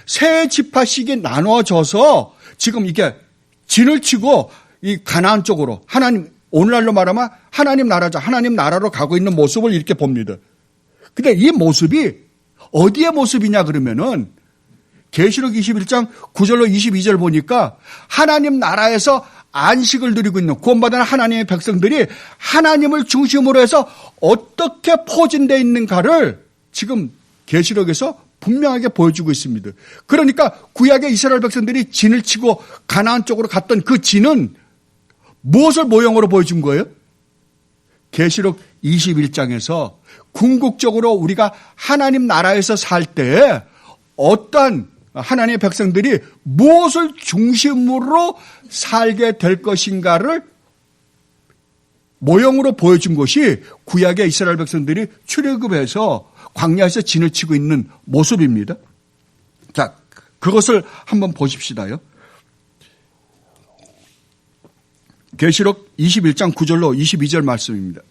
세 지파씩이 나눠져서 지금 이게 진을 치고 이 가나안 쪽으로 하나님, 오늘날로 말하면 하나님 나라죠. 하나님 나라로 가고 있는 모습을 이렇게 봅니다. 근데 이 모습이 어디의 모습이냐 그러면은 계시록 21장 9절로 22절 보니까 하나님 나라에서 안식을 누리고 있는 구원받은 하나님의 백성들이 하나님을 중심으로 해서 어떻게 포진되어 있는가를 지금 계시록에서 분명하게 보여주고 있습니다. 그러니까 구약의 이스라엘 백성들이 진을 치고 가나안 쪽으로 갔던 그 진은 무엇을 모형으로 보여준 거예요? 계시록 21장에서 궁극적으로 우리가 하나님 나라에서 살 때에 어떠한 하나님의 백성들이 무엇을 중심으로 살게 될 것인가를 모형으로 보여준 것이 구약의 이스라엘 백성들이 출애굽해서 광야에서 진을 치고 있는 모습입니다. 자, 그것을 한번 보십시다요. 계시록 21장 9절로 22절 말씀입니다.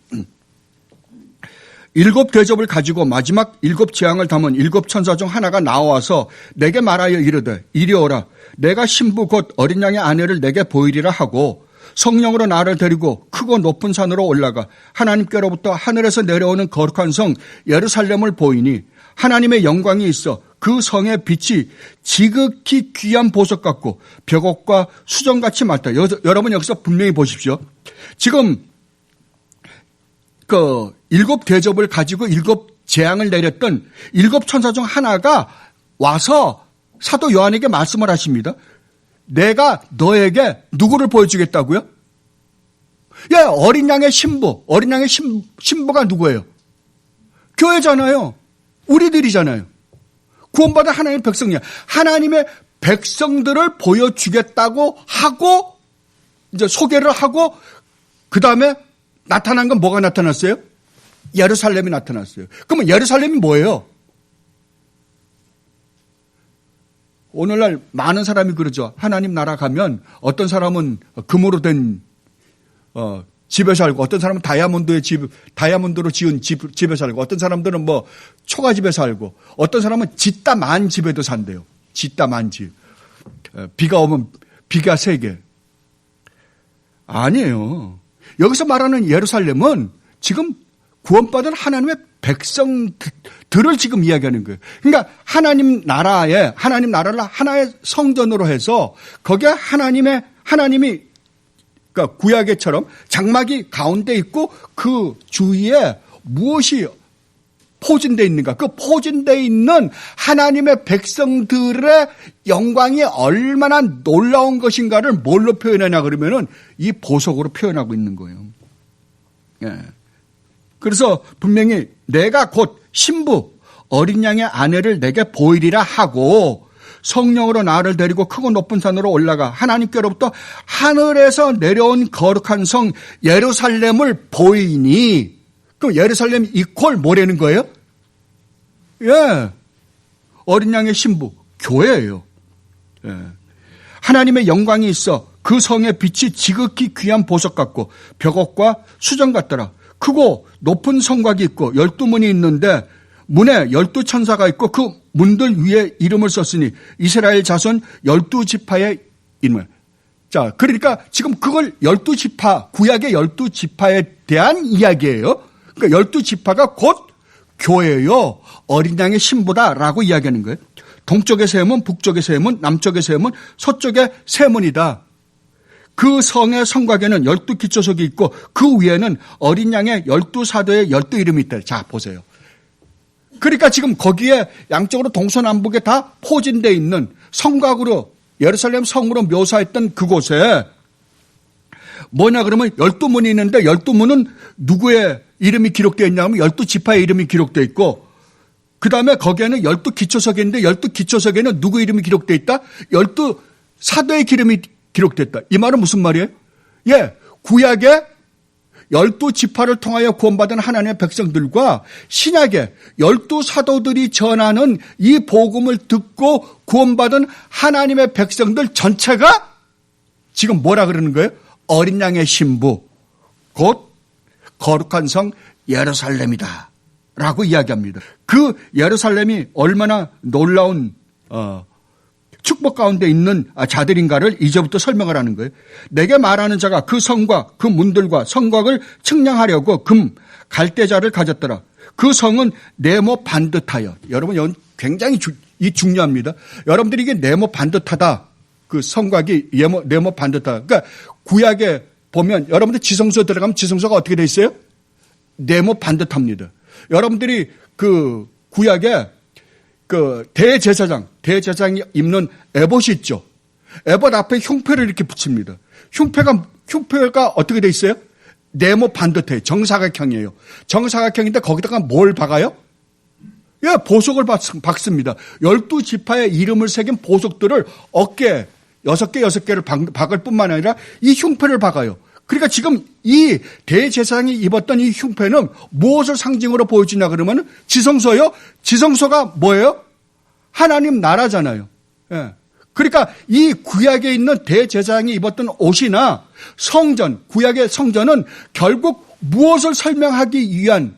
7 대접을 가지고 마지막 7 재앙을 담은 7 천사 중 하나가 나와서 내게 말하여 이르되 이리 오라. 내가 신부 곧 어린 양의 아내를 내게 보이리라 하고 성령으로 나를 데리고 크고 높은 산으로 올라가 하나님께로부터 하늘에서 내려오는 거룩한 성 예루살렘을 보이니 하나님의 영광이 있어 그 성의 빛이 지극히 귀한 보석 같고 벽옥과 수정같이 맑다. 여러분 여기서 분명히 보십시오. 지금 7 대접을 가지고 7 재앙을 내렸던 7 천사 중 하나가 와서 사도 요한에게 말씀을 하십니다. 내가 너에게 누구를 보여주겠다고요? 예, 어린 양의 신부. 어린 양의 신부가 누구예요? 교회잖아요. 우리들이잖아요. 구원받은 하나님의 백성이야. 하나님의 백성들을 보여주겠다고 하고 이제 소개를 하고 그 다음에 나타난 건 뭐가 나타났어요? 예루살렘이 나타났어요. 그러면 예루살렘이 뭐예요? 오늘날 많은 사람이 그러죠. 하나님 나라 가면 어떤 사람은 금으로 된 집에 살고 어떤 사람은 다이아몬드로 지은 집에 살고 어떤 사람들은 뭐 초가집에 살고 어떤 사람은 짓다만 집에도 산대요. 짓다만 집. 비가 오면 비가 세게. 아니에요. 여기서 말하는 예루살렘은 지금 구원받은 하나님의 백성들을 지금 이야기하는 거예요. 그러니까 하나님을 하나의 성전으로 해서 거기에 하나님이 그러니까 구약에처럼 장막이 가운데 있고 그 주위에 무엇이 포진되어 있는가? 그 포진되어 있는 하나님의 백성들의 영광이 얼마나 놀라운 것인가를 뭘로 표현하냐 그러면은 이 보석으로 표현하고 있는 거예요. 예. 그래서 분명히 내가 곧 신부 어린 양의 아내를 내게 보이리라 하고 성령으로 나를 데리고 크고 높은 산으로 올라가 하나님께로부터 하늘에서 내려온 거룩한 성 예루살렘을 보이니 그럼 예루살렘 이퀄 뭐라는 거예요? 예, 어린 양의 신부 교회예요. 예. 하나님의 영광이 있어 그 성의 빛이 지극히 귀한 보석 같고 벽옥과 수정 같더라. 크고 높은 성곽이 있고 12문이 있는데 문에 12천사가 있고 그 문들 위에 이름을 썼으니 이스라엘 자손 12지파의 이름을. 자, 그러니까 지금 그걸 12지파, 구약의 12지파에 대한 이야기예요. 그러니까 12지파가 곧 교회요. 어린 양의 신부다라고 이야기하는 거예요. 동쪽의 세 문, 북쪽의 세 문, 남쪽의 세 문, 서쪽의 세 문이다. 그 성의 성곽에는 12기초석이 있고 그 위에는 어린 양의 12사도의 12 이름이 있다. 자, 보세요. 그러니까 지금 거기에 양쪽으로 동서남북에 다 포진되어 있는 성곽으로 예루살렘 성으로 묘사했던 그곳에 뭐냐 그러면 12문이 있는데 12문은 누구의 이름이 기록되어 있냐면 12지파의 이름이 기록되어 있고 그 다음에 거기에는 12기초석이 있는데 12기초석에는 누구 이름이 기록되어 있다? 12사도의 이름이 기록됐다. 이 말은 무슨 말이에요? 예, 구약의 12지파를 통하여 구원받은 하나님의 백성들과 신약의 12사도들이 전하는 이 복음을 듣고 구원받은 하나님의 백성들 전체가 지금 뭐라 그러는 거예요? 어린 양의 신부, 곧 거룩한 성 예루살렘이다 라고 이야기합니다. 그 예루살렘이 얼마나 놀라운 축복 가운데 있는 자들인가를 이제부터 설명을 하는 거예요. 내게 말하는 자가 그 성과 그 문들과 성곽을 측량하려고 금 갈대자를 가졌더라. 그 성은 네모 반듯하여. 여러분 이건 굉장히 중요합니다. 여러분들이 이게 네모 반듯하다. 그 성곽이 네모 반듯하다. 그러니까 구약에 보면 여러분들 지성소에 들어가면 지성소가 어떻게 돼 있어요? 네모 반듯합니다. 여러분들이 그 구약에 그 대제사장이 입는 에봇이 있죠. 에봇 앞에 흉패를 이렇게 붙입니다. 흉패가 어떻게 돼 있어요? 네모 반듯해요. 정사각형이에요. 정사각형인데 거기다가 뭘 박아요? 예, 보석을 박습니다. 12지파의 이름을 새긴 보석들을 어깨에 6개를 박을 뿐만 아니라 이 흉패를 박아요. 그러니까 지금 이 대제사장이 입었던 이 흉패는 무엇을 상징으로 보여주냐 그러면 지성소요? 지성소가 뭐예요? 하나님 나라잖아요. 예. 그러니까 이 구약에 있는 대제사장이 입었던 옷이나 성전, 구약의 성전은 결국 무엇을 설명하기 위한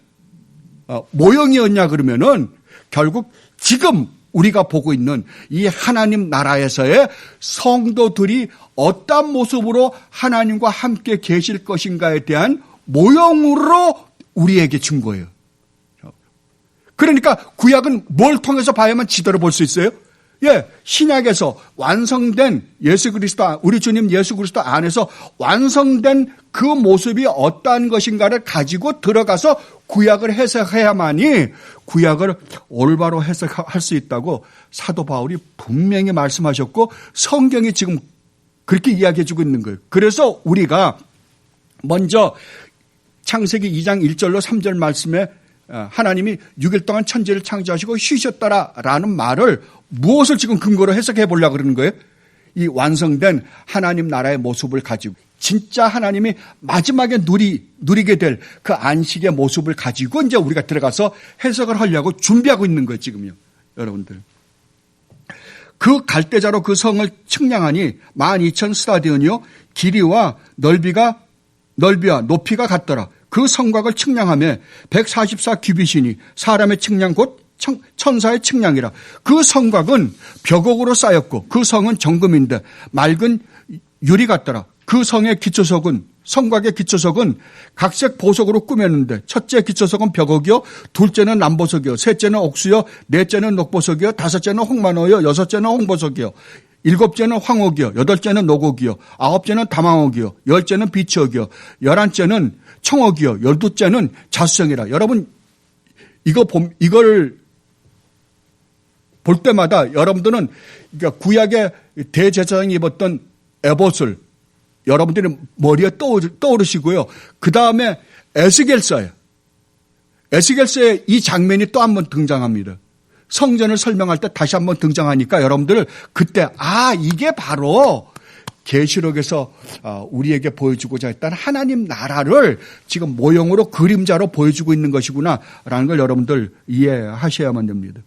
모형이었냐 그러면은 결국 지금 우리가 보고 있는 이 하나님 나라에서의 성도들이 어떤 모습으로 하나님과 함께 계실 것인가에 대한 모형으로 우리에게 준 거예요. 그러니까 구약은 뭘 통해서 봐야만 지도를 볼 수 있어요? 예, 신약에서 완성된 예수 그리스도, 우리 주님 예수 그리스도 안에서 완성된 그 모습이 어떠한 것인가를 가지고 들어가서 구약을 해석해야만이 구약을 올바로 해석할 수 있다고 사도 바울이 분명히 말씀하셨고 성경이 지금 그렇게 이야기해주고 있는 거예요. 그래서 우리가 먼저 창세기 2장 1절로 3절 말씀에 하나님이 6일 동안 천지를 창조하시고 쉬셨다라는 말을 무엇을 지금 근거로 해석해 보려고 그러는 거예요? 이 완성된 하나님 나라의 모습을 가지고 진짜 하나님이 마지막에 누리게 될 그 안식의 모습을 가지고 이제 우리가 들어가서 해석을 하려고 준비하고 있는 거예요, 지금요. 여러분들. 그 갈대자로 그 성을 측량하니 12,000 스타디온이요. 길이와 넓이와 높이가 같더라. 그 성곽을 측량하며 144 규빗이니 사람의 측량 곧 천사의 측량이라. 그 성곽은 벽옥으로 쌓였고 그 성은 정금인데 맑은 유리 같더라. 그 성의 성곽의 기초석은 각색 보석으로 꾸몄는데 첫째 기초석은 벽옥이요, 둘째는 남보석이요, 셋째는 옥수요, 넷째는 녹보석이요, 다섯째는 홍만호요, 여섯째는 홍보석이요, 일곱째는 황옥이요, 여덟째는 노곡이요, 아홉째는 다망옥이요, 열째는 비치옥이요, 11째는 청옥이요, 12째는 자수성이라. 여러분 이걸 볼 때마다 여러분들은 그러니까 구약의 대제사장이 입었던 에봇을 여러분들이 머리에 떠오르시고요. 그 다음에 에스겔서에 이 장면이 또 한 번 등장합니다. 성전을 설명할 때 다시 한번 등장하니까 여러분들 그때 이게 바로 계시록에서 우리에게 보여주고자 했던 하나님 나라를 지금 모형으로 그림자로 보여주고 있는 것이구나라는 걸 여러분들 이해하셔야만 됩니다.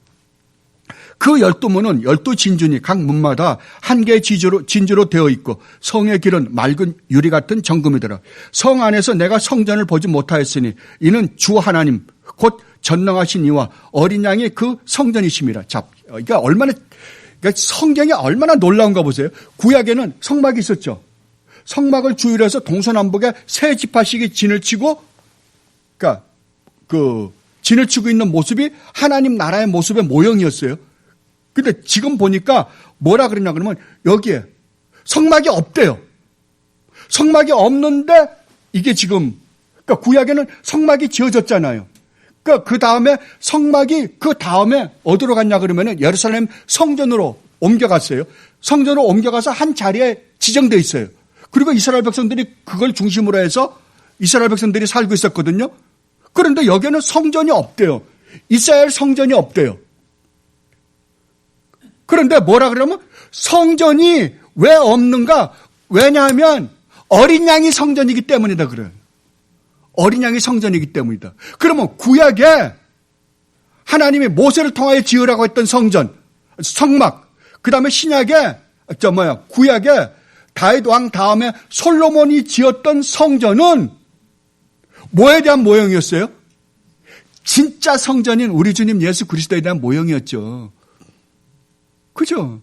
그 12문은 12진주니 각 문마다 한 개의 진주로 되어 있고 성의 길은 맑은 유리 같은 정금이더라. 성 안에서 내가 성전을 보지 못하였으니 이는 주 하나님 곧 전능하신 이와 어린 양이 그 성전이심이라. 자, 그러니까 성경이 얼마나 놀라운가 보세요. 구약에는 성막이 있었죠. 성막을 주위로 해서 동서남북에 세 지파씩이 진을 치고, 그러니까 진을 치고 있는 모습이 하나님 나라의 모습의 모형이었어요. 근데 지금 보니까 뭐라 그러냐 그러면 여기에 성막이 없대요. 성막이 없는데 이게 지금, 그러니까 구약에는 성막이 지어졌잖아요. 그러니까 그 다음에 어디로 갔냐 그러면은 예루살렘 성전으로 옮겨갔어요. 성전으로 옮겨가서 한 자리에 지정되어 있어요. 그리고 이스라엘 백성들이 그걸 중심으로 해서 이스라엘 백성들이 살고 있었거든요. 그런데 여기는 성전이 없대요. 이스라엘 성전이 없대요. 그런데 뭐라 그러면 성전이 왜 없는가? 왜냐하면 어린 양이 성전이기 때문이다 그래요. 어린 양이 성전이기 때문이다. 그러면 구약에 하나님이 모세를 통하여 지으라고 했던 성막, 그 다음에 신약에, 구약에 다윗 왕 다음에 솔로몬이 지었던 성전은 뭐에 대한 모형이었어요? 진짜 성전인 우리 주님 예수 그리스도에 대한 모형이었죠. 그죠?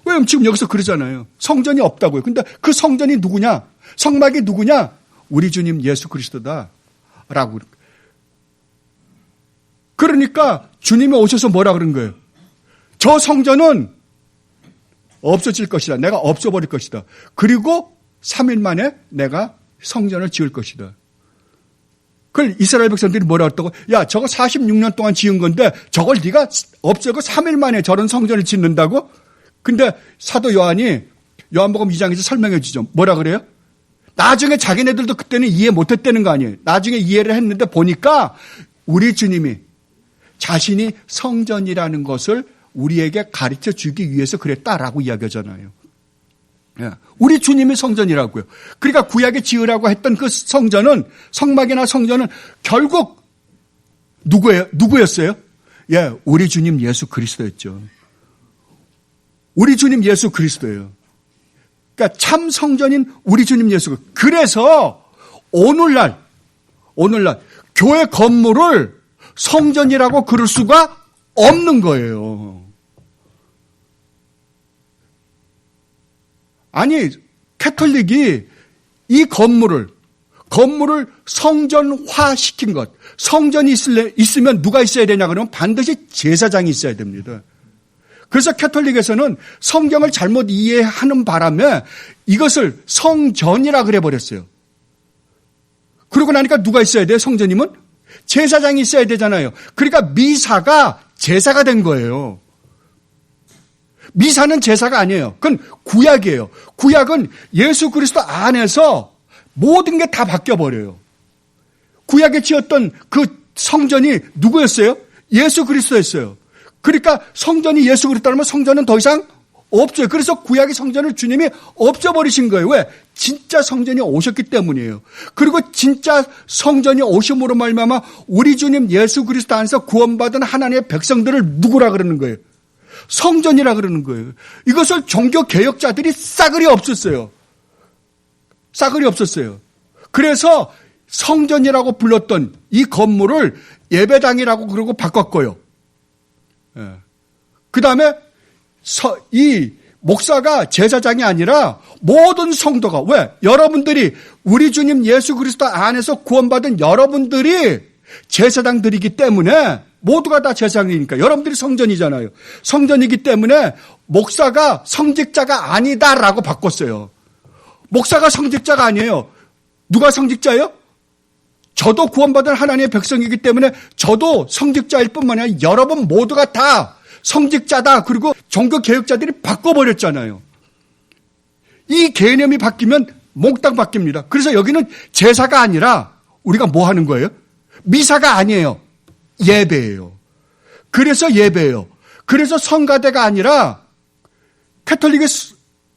왜냐면 지금 여기서 그러잖아요. 성전이 없다고요. 근데 그 성전이 누구냐? 성막이 누구냐? 우리 주님 예수 그리스도다. 라고. 그러니까 주님이 오셔서 뭐라 그런 거예요? 저 성전은 없어질 것이다. 내가 없어버릴 것이다. 그리고 3일 만에 내가 성전을 지을 것이다. 그걸 이스라엘 백성들이 뭐라 했다고? 야, 저거 46년 동안 지은 건데 저걸 네가 없애고 3일 만에 저런 성전을 짓는다고? 근데 사도 요한이 요한복음 2장에서 설명해 주죠. 뭐라 그래요? 나중에 자기네들도 그때는 이해 못했다는 거 아니에요. 나중에 이해를 했는데 보니까 우리 주님이 자신이 성전이라는 것을 우리에게 가르쳐 주기 위해서 그랬다라고 이야기하잖아요. 우리 주님이 성전이라고요. 그러니까 구약에 지으라고 했던 그 성전은, 성막이나 성전은 결국 누구였어요? 예, 우리 주님 예수 그리스도였죠. 우리 주님 예수 그리스도예요. 그러니까 참 성전인 우리 주님 예수. 그래서 오늘날 교회 건물을 성전이라고 그럴 수가 없는 거예요. 아니, 캐톨릭이 이 건물을 성전화시킨 것, 성전이 있으면 누가 있어야 되냐 그러면 반드시 제사장이 있어야 됩니다. 그래서 캐톨릭에서는 성경을 잘못 이해하는 바람에 이것을 성전이라 그래 버렸어요. 그러고 나니까 누가 있어야 돼요? 성전이면? 제사장이 있어야 되잖아요. 그러니까 미사가 제사가 된 거예요. 미사는 제사가 아니에요. 그건 구약이에요. 구약은 예수 그리스도 안에서 모든 게 다 바뀌어버려요. 구약에 지었던 그 성전이 누구였어요? 예수 그리스도였어요. 그러니까 성전이 예수 그리스도라면 성전은 더 이상 없어요. 그래서 구약의 성전을 주님이 없애버리신 거예요. 왜? 진짜 성전이 오셨기 때문이에요. 그리고 진짜 성전이 오심으로 말미암아 우리 주님 예수 그리스도 안에서 구원받은 하나님의 백성들을 누구라 그러는 거예요? 성전이라 그러는 거예요. 이것을 종교 개혁자들이 싸그리 없었어요. 싸그리 없었어요. 그래서 성전이라고 불렀던 이 건물을 예배당이라고 그러고 바꿨고요. 그 다음에 이 목사가 제사장이 아니라 모든 성도가, 왜? 여러분들이 우리 주님 예수 그리스도 안에서 구원받은 여러분들이 제사장들이기 때문에 모두가 다 제사장이니까 여러분들이 성전이잖아요. 성전이기 때문에 목사가 성직자가 아니다라고 바꿨어요. 목사가 성직자가 아니에요. 누가 성직자예요? 저도 구원받은 하나님의 백성이기 때문에 저도 성직자일 뿐만 아니라 여러분 모두가 다 성직자다. 그리고 종교 개혁자들이 바꿔버렸잖아요. 이 개념이 바뀌면 몽땅 바뀝니다. 그래서 여기는 제사가 아니라 우리가 뭐 하는 거예요? 미사가 아니에요. 예배예요. 그래서 예배예요. 그래서 성가대가 아니라 캐톨릭의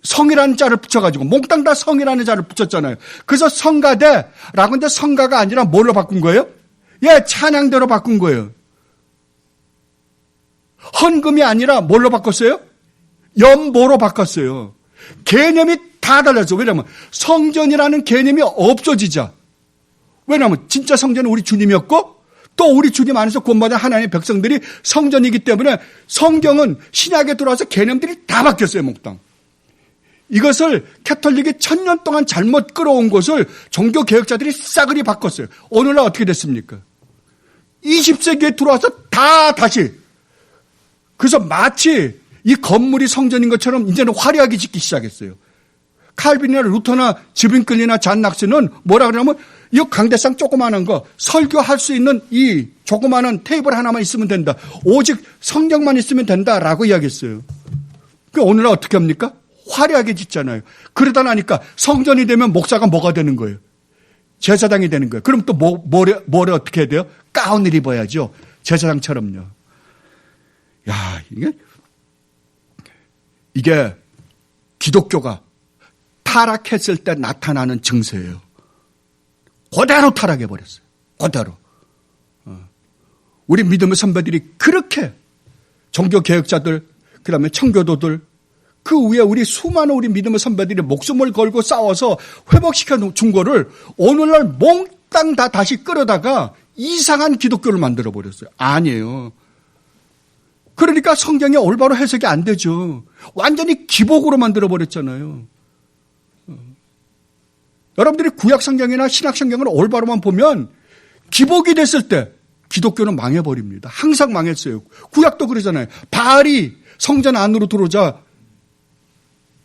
성이라는 자를 붙여가지고 몽땅 다 성이라는 자를 붙였잖아요. 그래서 성가대라고 하는데 성가가 아니라 뭘로 바꾼 거예요? 예, 찬양대로 바꾼 거예요. 헌금이 아니라 뭘로 바꿨어요? 연보로 바꿨어요. 개념이 다 달라져. 왜냐하면 성전이라는 개념이 없어지자. 왜냐하면 진짜 성전은 우리 주님이었고 또 우리 주님 안에서 구원받은 하나님의 백성들이 성전이기 때문에 성경은 신약에 들어와서 개념들이 다 바뀌었어요. 몽땅. 이것을 캐톨릭이 1000년 동안 잘못 끌어온 것을 종교개혁자들이 싸그리 바꿨어요. 오늘날 어떻게 됐습니까? 20세기에 들어와서 다 다시. 그래서 마치 이 건물이 성전인 것처럼 이제는 화려하게 짓기 시작했어요. 칼빈이나 루터나 지빙클리나 잔 낙스는 뭐라 그러냐면 이 강대상 조그마한 거 설교할 수 있는 이 조그마한 테이블 하나만 있으면 된다. 오직 성경만 있으면 된다라고 이야기했어요. 그 오늘날 어떻게 합니까? 화려하게 짓잖아요. 그러다 나니까 성전이 되면 목사가 뭐가 되는 거예요? 제사장이 되는 거예요. 그럼 또 뭐를 어떻게 해야 돼요? 가운을 입어야죠. 제사장처럼요. 야, 이게 기독교가 타락했을 때 나타나는 증세예요. 그대로 타락해버렸어요. 그대로. 우리 믿음의 선배들이 그렇게 종교개혁자들, 그 다음에 청교도들, 그 위에 우리 수많은 우리 믿음의 선배들이 목숨을 걸고 싸워서 회복시켜 준 거를 오늘날 땅 다 다시 끌어다가 이상한 기독교를 만들어버렸어요. 아니에요. 그러니까 성경이 올바로 해석이 안 되죠. 완전히 기복으로 만들어버렸잖아요. 여러분들이 구약 성경이나 신약 성경을 올바로만 보면 기복이 됐을 때 기독교는 망해버립니다. 항상 망했어요. 구약도 그러잖아요. 바알이 성전 안으로 들어오자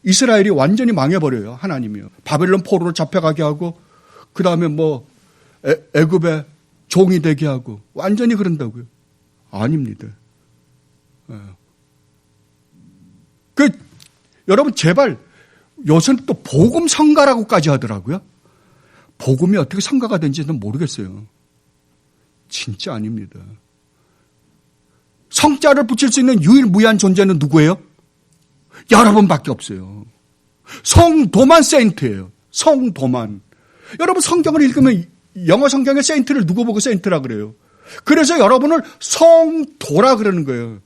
이스라엘이 완전히 망해버려요. 하나님이요. 바벨론 포로로 잡혀가게 하고 그 다음에 뭐 애굽의 종이 되게 하고 완전히 그런다고요. 아닙니다. 여러분 제발 요새는 또 복음 성가라고까지 하더라고요. 복음이 어떻게 성가가 된지는 모르겠어요. 진짜 아닙니다. 성자를 붙일 수 있는 유일무이한 존재는 누구예요? 여러분밖에 없어요. 성도만 세인트예요. 성도만. 여러분 성경을 읽으면 영어 성경의 세인트를 누구 보고 세인트라 그래요? 그래서 여러분을 성도라 그러는 거예요.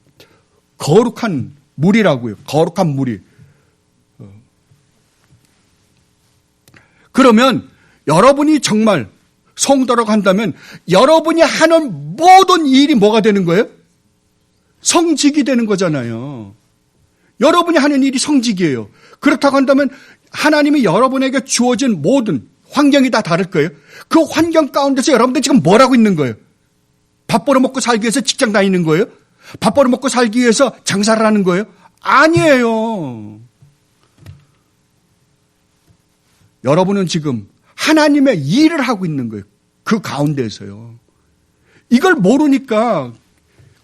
거룩한 물이라고요. 거룩한 물이. 그러면 여러분이 정말 성도라고 한다면 여러분이 하는 모든 일이 뭐가 되는 거예요? 성직이 되는 거잖아요. 여러분이 하는 일이 성직이에요. 그렇다고 한다면 하나님이 여러분에게 주어진 모든 환경이 다 다를 거예요. 그 환경 가운데서 여러분들 지금 뭘 하고 있는 거예요? 밥 벌어 먹고 살기 위해서 직장 다니는 거예요? 밥 벌어 먹고 살기 위해서 장사를 하는 거예요? 아니에요. 여러분은 지금 하나님의 일을 하고 있는 거예요. 그 가운데에서요. 이걸 모르니까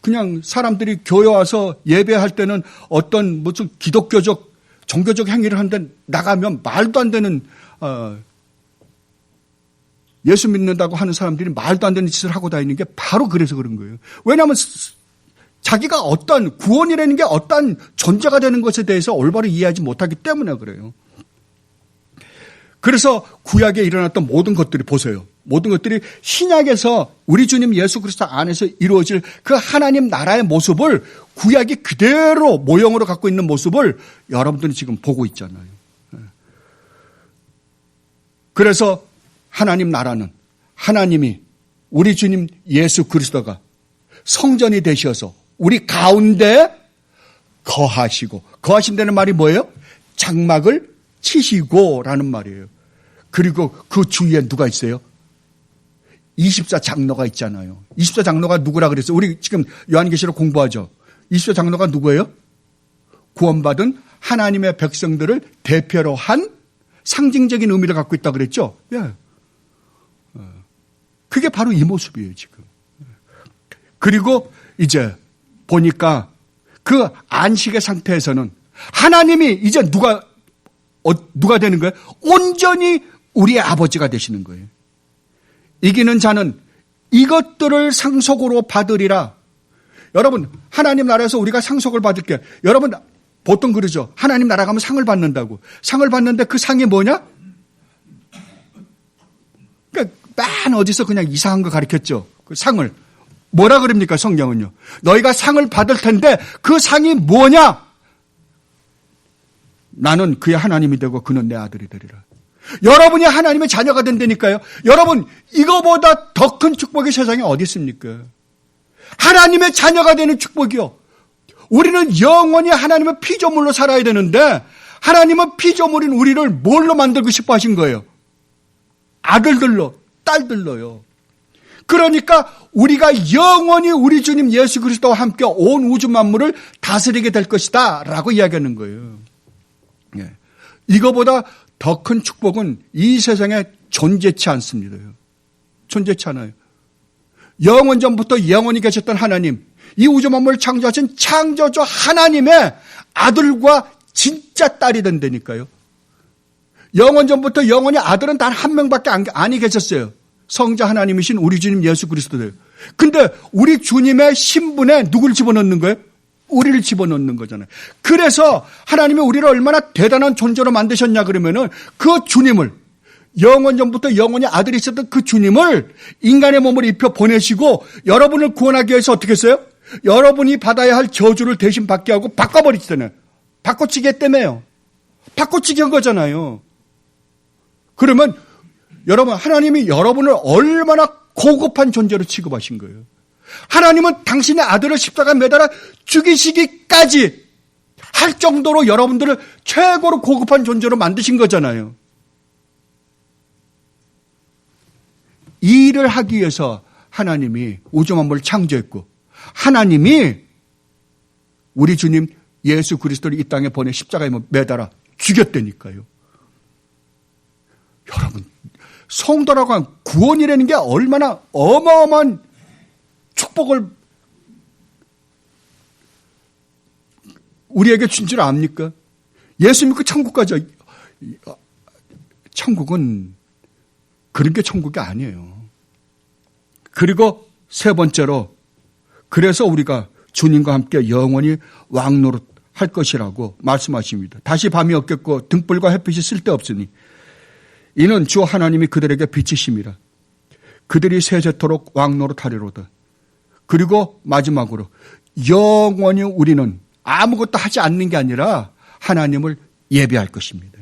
그냥 사람들이 교회 와서 예배할 때는 어떤 무슨 기독교적 종교적 행위를 하는데 나가면 말도 안 되는 예수 믿는다고 하는 사람들이 말도 안 되는 짓을 하고 다니는 게 바로 그래서 그런 거예요. 왜냐하면 자기가 어떤 구원이라는 게 어떤 존재가 되는 것에 대해서 올바로 이해하지 못하기 때문에 그래요. 그래서 구약에 일어났던 모든 것들이 보세요. 모든 것들이 신약에서 우리 주님 예수 그리스도 안에서 이루어질 그 하나님 나라의 모습을 구약이 그대로 모형으로 갖고 있는 모습을 여러분들이 지금 보고 있잖아요. 그래서 하나님 나라는 하나님이 우리 주님 예수 그리스도가 성전이 되셔서 우리 가운데 거하시고, 거하신다는 말이 뭐예요? 장막을 치시고라는 말이에요. 그리고 그 주위에 누가 있어요? 24장로가 있잖아요. 24장로가 누구라 그랬어요? 우리 지금 요한계시록 공부하죠. 24장로가 누구예요? 구원받은 하나님의 백성들을 대표로 한 상징적인 의미를 갖고 있다 그랬죠? 예. 그게 바로 이 모습이에요, 지금. 그리고 이제 보니까 그 안식의 상태에서는 하나님이 이제 누가 되는 거예요? 온전히 우리의 아버지가 되시는 거예요. 이기는 자는 이것들을 상속으로 받으리라. 여러분, 하나님 나라에서 우리가 상속을 받을게. 여러분, 보통 그러죠. 하나님 나라 가면 상을 받는다고. 상을 받는데 그 상이 뭐냐? 그러니까 만 어디서 그냥 이상한 거 가르쳤죠. 그 상을. 뭐라 그럽니까, 성경은요? 너희가 상을 받을 텐데 그 상이 뭐냐? 나는 그의 하나님이 되고 그는 내 아들이 되리라. 여러분이 하나님의 자녀가 된다니까요. 여러분, 이거보다 더 큰 축복이 세상에 어디 있습니까? 하나님의 자녀가 되는 축복이요. 우리는 영원히 하나님의 피조물로 살아야 되는데 하나님은 피조물인 우리를 뭘로 만들고 싶어 하신 거예요? 아들들로, 딸들로요. 그러니까 우리가 영원히 우리 주님 예수 그리스도와 함께 온 우주 만물을 다스리게 될 것이다 라고 이야기하는 거예요. 예. 이거보다 더 큰 축복은 이 세상에 존재치 않습니다. 존재치 않아요. 영원 전부터 영원히 계셨던 하나님, 이 우주 만물을 창조하신 창조주 하나님의 아들과 진짜 딸이 된다니까요. 영원 전부터 영원히 아들은 단 한 명밖에 아니 계셨어요. 성자 하나님이신 우리 주님 예수 그리스도예요. 근데 우리 주님의 신분에 누구를 집어넣는 거예요? 우리를 집어넣는 거잖아요. 그래서 하나님이 우리를 얼마나 대단한 존재로 만드셨냐 그러면은 그 주님을 영원 전부터 영원히 아들이 있었던 그 주님을 인간의 몸을 입혀 보내시고 여러분을 구원하기 위해서 어떻게 했어요? 여러분이 받아야 할 저주를 대신 받게 하고 바꿔버리시잖아요. 바꿔치기 때문에요. 바꿔치기 한 거잖아요. 그러면 여러분, 하나님이 여러분을 얼마나 고급한 존재로 취급하신 거예요. 하나님은 당신의 아들을 십자가에 매달아 죽이시기까지 할 정도로 여러분들을 최고로 고급한 존재로 만드신 거잖아요. 이 일을 하기 위해서 하나님이 우주 만물을 창조했고, 하나님이 우리 주님 예수 그리스도를 이 땅에 보내 십자가에 매달아 죽였다니까요. 여러분, 성도라고 한 구원이라는 게 얼마나 어마어마한 축복을 우리에게 준 줄 압니까? 예수 믿고 천국 가자. 천국은 그런 게 천국이 아니에요. 그리고 세 번째로, 그래서 우리가 주님과 함께 영원히 왕노릇 할 것이라고 말씀하십니다. 다시 밤이 없겠고 등불과 햇빛이 쓸데없으니 이는 주 하나님이 그들에게 빛이심이라. 그들이 세세토록 왕노릇 하리로다. 그리고 마지막으로 영원히 우리는 아무것도 하지 않는 게 아니라 하나님을 예배할 것입니다.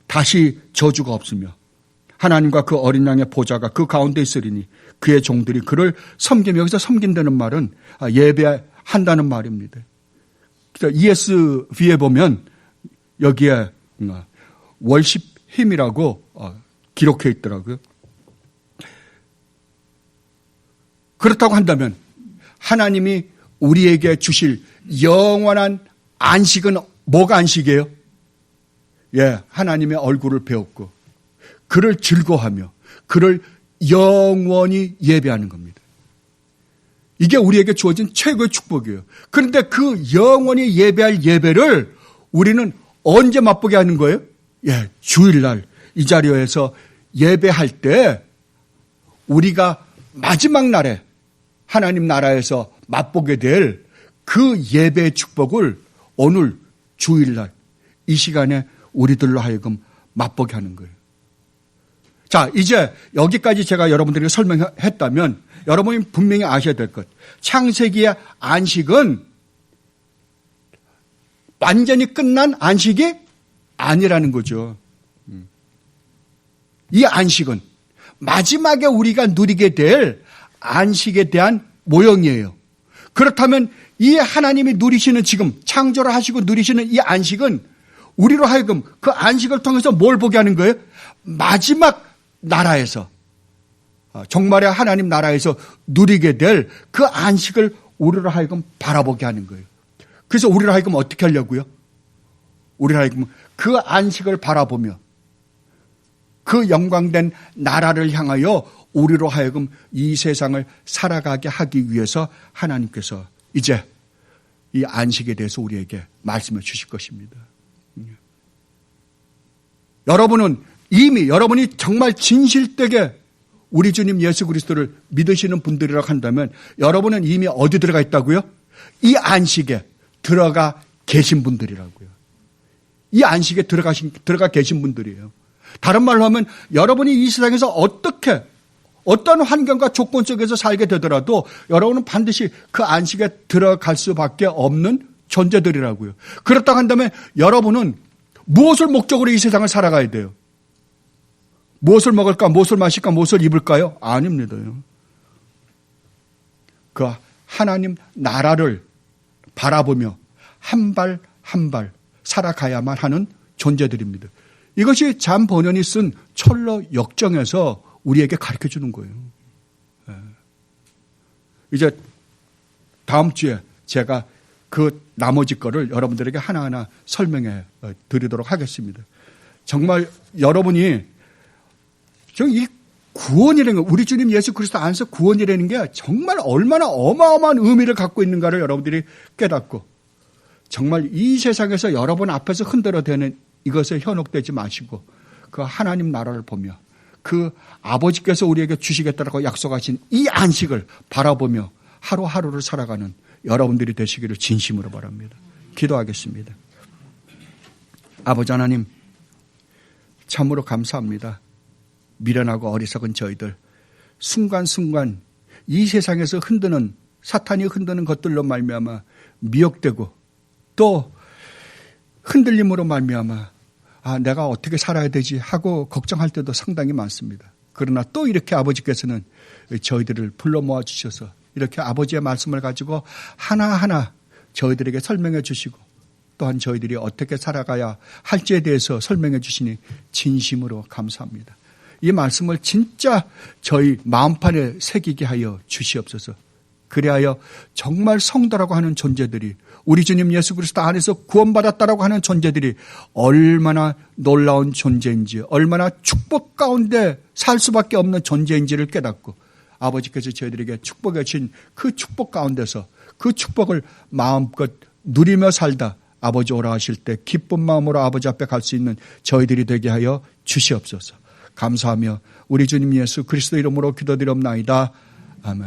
다시 저주가 없으며 하나님과 그 어린 양의 보좌가 그 가운데 있으리니 그의 종들이 그를 섬기며, 여기서 섬긴다는 말은 예배한다는 말입니다. ESV에 보면 여기에 월십 힘이라고 기록해 있더라고요. 그렇다고 한다면 하나님이 우리에게 주실 영원한 안식은 뭐가 안식이에요? 하나님의 얼굴을 배웠고 그를 즐거워하며 그를 영원히 예배하는 겁니다. 이게 우리에게 주어진 최고의 축복이에요. 그런데 그 영원히 예배할 예배를 우리는 언제 맛보게 하는 거예요? 주일날 이 자리에서 예배할 때 우리가 마지막 날에 하나님 나라에서 맛보게 될 그 예배의 축복을 오늘 주일날 이 시간에 우리들로 하여금 맛보게 하는 거예요. 자, 이제 여기까지 제가 여러분들에게 설명했다면 여러분이 분명히 아셔야 될 것. 창세기의 안식은 완전히 끝난 안식이 아니라는 거죠. 이 안식은 마지막에 우리가 누리게 될 안식에 대한 모형이에요. 그렇다면 이 하나님이 누리시는 지금 창조를 하시고 누리시는 이 안식은 우리로 하여금 그 안식을 통해서 뭘 보게 하는 거예요? 마지막 나라에서, 정말의 하나님 나라에서 누리게 될 그 안식을 우리로 하여금 바라보게 하는 거예요. 그래서 우리로 하여금 어떻게 하려고요? 우리로 하여금 그 안식을 바라보며 그 영광된 나라를 향하여 우리로 하여금 이 세상을 살아가게 하기 위해서 하나님께서 이제 이 안식에 대해서 우리에게 말씀해 주실 것입니다. 여러분은 이미 여러분이 정말 진실되게 우리 주님 예수 그리스도를 믿으시는 분들이라고 한다면 여러분은 이미 어디 들어가 있다고요? 이 안식에 들어가 계신 분들이라고요. 이 안식에 들어가 계신 분들이에요. 다른 말로 하면 여러분이 이 세상에서 어떤 환경과 조건 속에서 살게 되더라도 여러분은 반드시 그 안식에 들어갈 수밖에 없는 존재들이라고요. 그렇다고 한다면 여러분은 무엇을 목적으로 이 세상을 살아가야 돼요? 무엇을 먹을까, 무엇을 마실까, 무엇을 입을까요? 아닙니다. 그 하나님 나라를 바라보며 한 발 한 발 살아가야만 하는 존재들입니다. 이것이 잠 번연이 쓴 철로 역정에서 우리에게 가르쳐 주는 거예요. 이제 다음 주에 제가 그 나머지 거를 여러분들에게 하나하나 설명해 드리도록 하겠습니다. 정말 여러분이 이 구원이라는 거, 우리 주님 예수 그리스도 안에서 구원이라는 게 정말 얼마나 어마어마한 의미를 갖고 있는가를 여러분들이 깨닫고 정말 이 세상에서 여러분 앞에서 흔들어대는 이것에 현혹되지 마시고 그 하나님 나라를 보며 그 아버지께서 우리에게 주시겠다라고 약속하신 이 안식을 바라보며 하루하루를 살아가는 여러분들이 되시기를 진심으로 바랍니다. 기도하겠습니다. 아버지 하나님, 참으로 감사합니다. 미련하고 어리석은 저희들 순간순간 이 세상에서 흔드는, 사탄이 흔드는 것들로 말미암아 미혹되고 또 흔들림으로 말미암아 내가 어떻게 살아야 되지 하고 걱정할 때도 상당히 많습니다. 그러나 또 이렇게 아버지께서는 저희들을 불러 모아 주셔서 이렇게 아버지의 말씀을 가지고 하나하나 저희들에게 설명해 주시고 또한 저희들이 어떻게 살아가야 할지에 대해서 설명해 주시니 진심으로 감사합니다. 이 말씀을 진짜 저희 마음판에 새기게 하여 주시옵소서. 그리하여 정말 성도라고 하는 존재들이 우리 주님 예수 그리스도 안에서 구원받았다라고 하는 존재들이 얼마나 놀라운 존재인지 얼마나 축복 가운데 살 수밖에 없는 존재인지를 깨닫고 아버지께서 저희들에게 축복해 주신 그 축복 가운데서 그 축복을 마음껏 누리며 살다 아버지 오라 하실 때 기쁜 마음으로 아버지 앞에 갈 수 있는 저희들이 되게 하여 주시옵소서. 감사하며 우리 주님 예수 그리스도 이름으로 기도드리옵나이다. 아멘.